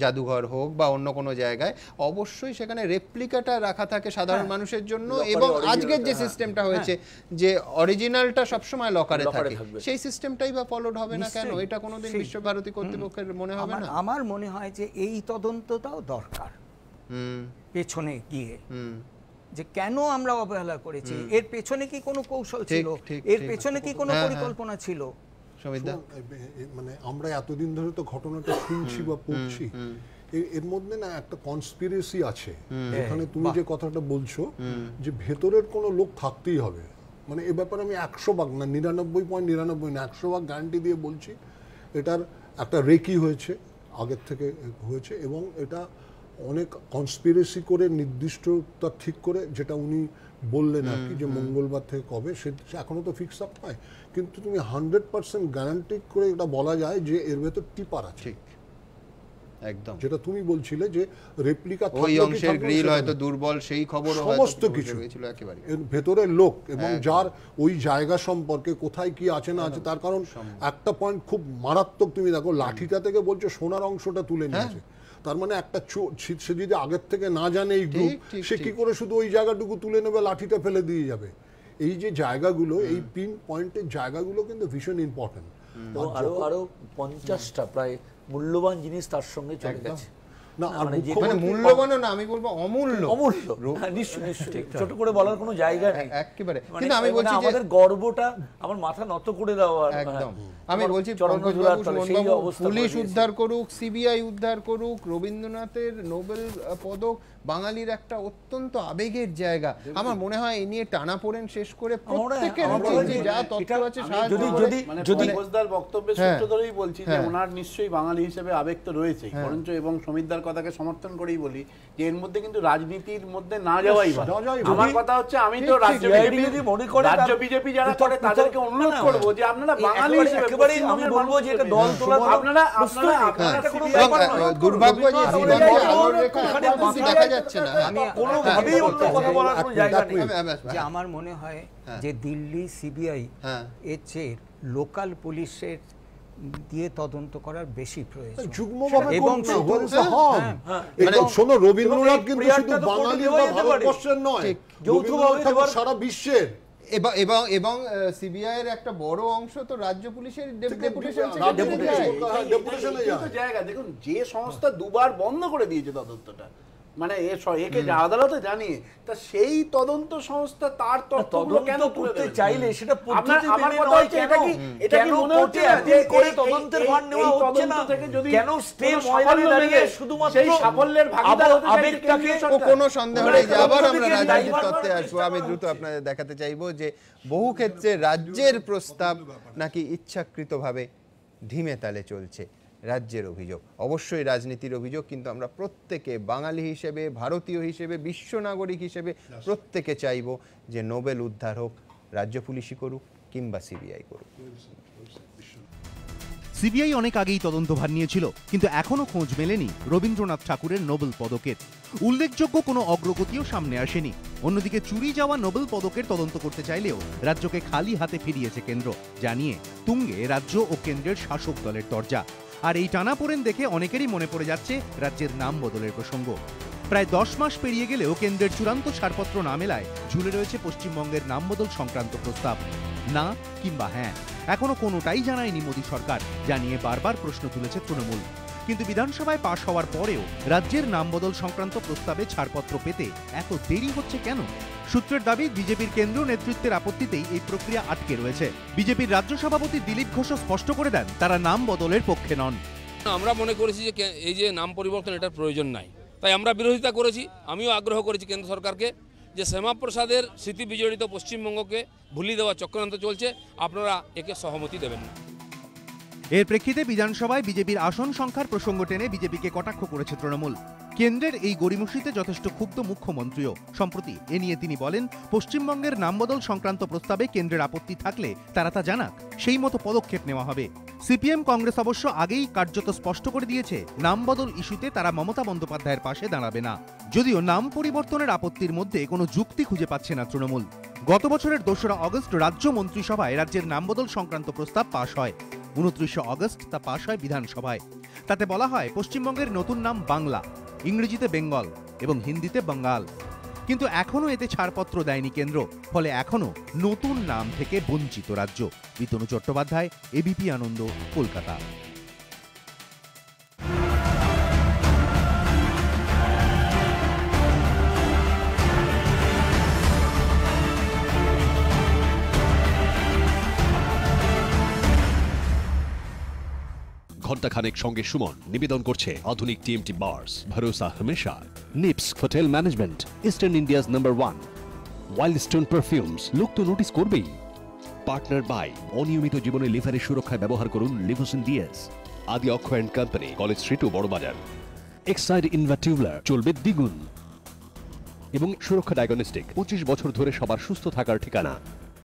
জাদুঘর হোক বা অন্য কোনো জায়গায়, অবশ্যই সেখানে রেপ্লিকাটা রাখা থাকে সাধারণ মানুষের জন্য। এবং আজকের যে সিস্টেমটা হয়েছে যে অরিজিনালটা সবসময় লকারে থাকে, সেই সিস্টেমটাই বা ফলোড হবে না কেন? এটা কোনোদিন বিশ্বভারতী কর্তৃপক্ষের মনে হবে না? আমার মনে হয় যে এই তদন্তটাও দরকার পেছনে গিয়ে, যে কেন আমরা অবহেলা করেছি, এর পেছনে কি কোনো কৌশল ছিল, এর পেছনে কি কোনো পরিকল্পনা ছিল? মানে আমরা এতদিন ধরে তো ঘটনাটা শুনছি বা পড়ছি, এর মধ্যে না একটা কনস্পিরেসি আছে। এখানে তুমি যে কথাটা বলছো যে ভেতরের কোনো লোক থাকতেই হবে, মানে এ ব্যাপারে আমি 100% না, 99.99 না, 100% গ্যারান্টি দিয়ে বলছি, এটার একটা রেকি হয়েছে, আগের থেকে হয়েছে, এবং এটা অনেক কনস্পিরেসি করে নির্দিষ্টতা ঠিক করে, যেটা উনি বললেন আর কি, যে মঙ্গলবার থেকে কবে, সে এখনো তো ফিক্স আপ নয়, কিন্তু তুমি 100% গ্যারান্টি করে এটা বলা যায় যে এর ভেতর টিপার আছে। একদম, যেটা তুমি বলছিলে যে রেপ্লিকা ওই অংশের গ্রিল হয়তো দুর্বল, সেই খবরও সমস্ত কিছু ছিল একেবারে এর ভেতরের লোক, এবং যার ওই জায়গা সম্পর্কে কোথায় কি আছে না আছে। তার কারণ একটা পয়েন্ট খুব মারাত্মক, তুমি দেখো লাঠিটা থেকে বলছো সোনার অংশটা তুলে নিয়েছে, তার মানে একটা সে যদি আগের থেকে না জানে এই গ্রুপ, সে কি করে শুধু ওই জায়গাটুকু তুলে নেবে, লাঠিটা ফেলে দিয়ে যাবে? এই যে জায়গাগুলো, এই পিন পয়েন্টের জায়গাগুলো কিন্তু ভীষণ ইম্পর্টেন্ট। আরো 50টা প্রায় মূল্যবান জিনিস তার সঙ্গে চলে গেছে। না, মানে মূল্যবান না, আমি বলবো অমূল্য। নিশ্চয়ই ছোট করে বলার কোনো জায়গা নেই একেবারে। কিন্তু আমি বলছি যে আমাদের গর্বটা আমার মাথা নত করে দেওয়া। একদম, আমি বলছি পুলিশ উদ্ধার করুক, সিবিআই উদ্ধার করুক, রবীন্দ্রনাথের নোবেল পদক বাঙালির একটা অত্যন্ত আবেগের জায়গা। আমার মনে হয় এই নিয়ে টানাপোড়েন শেষ করে প্রত্যেকের যা তথ্য আছে যদি ঘোষদার বক্তব্যের সূত্র ধরেই বলছি যে ওনার নিশ্চয়ই বাঙালি হিসেবে আবেগ তো রয়েছে, বরঞ্চ এবং সমিতদার কথাকে সমর্থন করেই বলি যে এর মধ্যে কিন্তু রাজনীতির মধ্যে না যাওয়াই ভালো। আমার কথা হচ্ছে আমি তো রাজ্য বিজেপি যারা করে তাদেরকে অনুরোধ করব যে আপনারা বাঙালি হিসেবে একেবারেই আমি বলবো যে এটা দল তোলা আপনারা দুর্ভাগ্য যে আলোর রেখা দেখা যাচ্ছে না। আমি কোনোভাবেই অন্য কথা বলার কোনো জায়গা নেই। যে আমার মনে হয় যে দিল্লি সিবিআই এর চেয়ে লোকাল পুলিশের দিয়ে তদন্ত করার বেশি প্রয়োজন। এবং শোনো, রবীন্দ্রনাথ কিন্তু শুধু বাঙালি বা ভারতবর্ষের নয়, যৌথভাবে সারা বিশ্বের। এবং সিবিআই এর একটা বড় অংশ তো রাজ্য পুলিশের জায়গা। দেখুন, যে সংস্থা দুবার বন্ধ করে দিয়েছে তদন্তটা, মানে একে আদালতে জানিয়ে, তা সেই তদন্ত সংস্থা তার তথ্যগুলো কেন করতে চাইলে সেটা পদ্ধতি মেনে নয় কেন? এটা কি মনে হচ্ছে যে করে তদন্তের ভার নেওয়া হচ্ছে না? কেন স্টে ময়দানে দাঁড়িয়ে শুধুমাত্র সেই সাফল্যের ভাগীদার হতে আবেগটাকে কোনো সন্দেহ নেই যে আবার আমরা রাজনীতির তত্ত্বে আসবো। আমি দ্রুত আপনাদের দেখাতে চাইবো যে বহু ক্ষেত্রে রাজ্যের প্রস্তাব নাকি ইচ্ছাকৃতভাবে ধিমে তালে চলছে। রাজ্যের অভিযোগ, অবশ্যই রাজনীতির অভিযোগ, কিন্তু আমরা প্রত্যেকে বাঙালি হিসেবে, ভারতীয় হিসেবে, বিশ্ব নাগরিক হিসেবে প্রত্যেকে চাইব যে নোবেল উদ্ধার হোক, রাজ্য পুলিশই করুক কিংবা সিবিআই করুক। সিবিআই অনেক আগেই তদন্তভার নিয়েছিল, কিন্তু এখনো খোঁজ মেলেনি রবীন্দ্রনাথ ঠাকুরের নোবেল পদকের। উল্লেখযোগ্য কোনো অগ্রগতিও সামনে আসেনি। অন্যদিকে চুরি যাওয়া নোবেল পদকের তদন্ত করতে চাইলেও রাজ্যকে খালি হাতে ফিরিয়েছে কেন্দ্র, জানিয়ে তুঙ্গে রাজ্য ও কেন্দ্রের শাসক দলের দরজা। আর এই টানাপোড়েন দেখে অনেকেরই মনে পড়ে যাচ্ছে রাজ্যের নাম বদলের প্রসঙ্গ। প্রায় 10 মাস পেরিয়ে গেলেও কেন্দ্রের চূড়ান্ত ছাড়পত্র না মেলায় ঝুলে রয়েছে পশ্চিমবঙ্গের নাম বদল সংক্রান্ত প্রস্তাব। না কিংবা হ্যাঁ, এখনো কোনোটাই জানায়নি মোদী সরকার, জানিয়ে বারবার প্রশ্ন তুলেছে তৃণমূল। কিন্তু বিধানসভায় পাশ হওয়ার পরেও রাজ্যের নাম বদল সংক্রান্ত প্রস্তাবে ছাড়পত্র পেতে এত দেরি হচ্ছে কেন? সূত্রের দাবি, বিজেপির কেন্দ্রীয় নেতৃত্বের আপত্তিতেই এই প্রক্রিয়া আটকে রয়েছে। বিজেপির রাজ্য সভাপতি দিলীপ ঘোষ স্পষ্ট করে দেন, তারা নাম বদলের পক্ষে নন। আমরা মনে করেছি যে এই যে নাম পরিবর্তন, এটার প্রয়োজন নাই, তাই আমরা বিরোধিতা করেছি। আমিও আগ্রহ করেছি কেন্দ্র সরকারকে যে শ্যামাপ্রসাদের স্মৃতি বিজড়িত পশ্চিমবঙ্গকে ভুলিয়ে দেওয়ার চক্রান্ত চলছে, আপনারা একে সহমতি দেবেন না। এর প্রেক্ষিতে বিধানসভায় বিজেপির আসন সংখ্যার প্রসঙ্গ টেনে বিজেপিকে কটাক্ষ করেছে তৃণমূল। কেন্দ্রের এই গড়িমসিতে যথেষ্ট ক্ষুব্ধ মুখ্যমন্ত্রীও। সম্প্রতি এ নিয়ে তিনি বলেন, পশ্চিমবঙ্গের নাম বদল সংক্রান্ত প্রস্তাবে কেন্দ্রের আপত্তি থাকলে তারা তা জানাক, সেই মতো পদক্ষেপ নেওয়া হবে। সিপিএম কংগ্রেস অবশ্য আগেই কার্যত স্পষ্ট করে দিয়েছে, নাম বদল ইস্যুতে তারা মমতা বন্দ্যোপাধ্যায়ের পাশে দাঁড়াবে না। যদিও নাম পরিবর্তনের আপত্তির মধ্যে কোনো যুক্তি খুঁজে পাচ্ছে না তৃণমূল। গত বছরের 2রা আগস্ট রাজ্য মন্ত্রিসভায় রাজ্যের নাম বদল সংক্রান্ত প্রস্তাব পাশ হয়। 29 আগস্ট তা পাশ হয় বিধানসভায়। তাতে বলা হয় পশ্চিমবঙ্গের নতুন নাম বাংলা, ইংরেজিতে বেঙ্গল এবং হিন্দিতে বাঙ্গাল। কিন্তু এখনো এতে ছাড়পত্র দেয়নি কেন্দ্র, ফলে এখনো নতুন নাম থেকে বঞ্চিত রাজ্য। বিতনু চট্টোপাধ্যায়, এবিপি আনন্দ, কলকাতা। ঘণ্টাখানেক সঙ্গে সুমন নিবেদন করছে আধুনিক টিএমটি বার্স, ভরসা হমেশা। NIPS hotel management, eastern India's number 1। Wildstone perfumes, লোক তো নোটিস করবেই। পার্টনার বাই, অনিয়মিত জীবনে লিভারের সুরক্ষায় ব্যবহার করুন Livosin DS. Adi Akshay and company, college street ও বড়বাজার। এক্সাইড ইনভার্টিউলার, চলবে দ্বিগুণ। এবং সুরক্ষা ডায়াগনস্টিক, 25 বছর ধরে সবার সুস্থ থাকার ঠিকানা।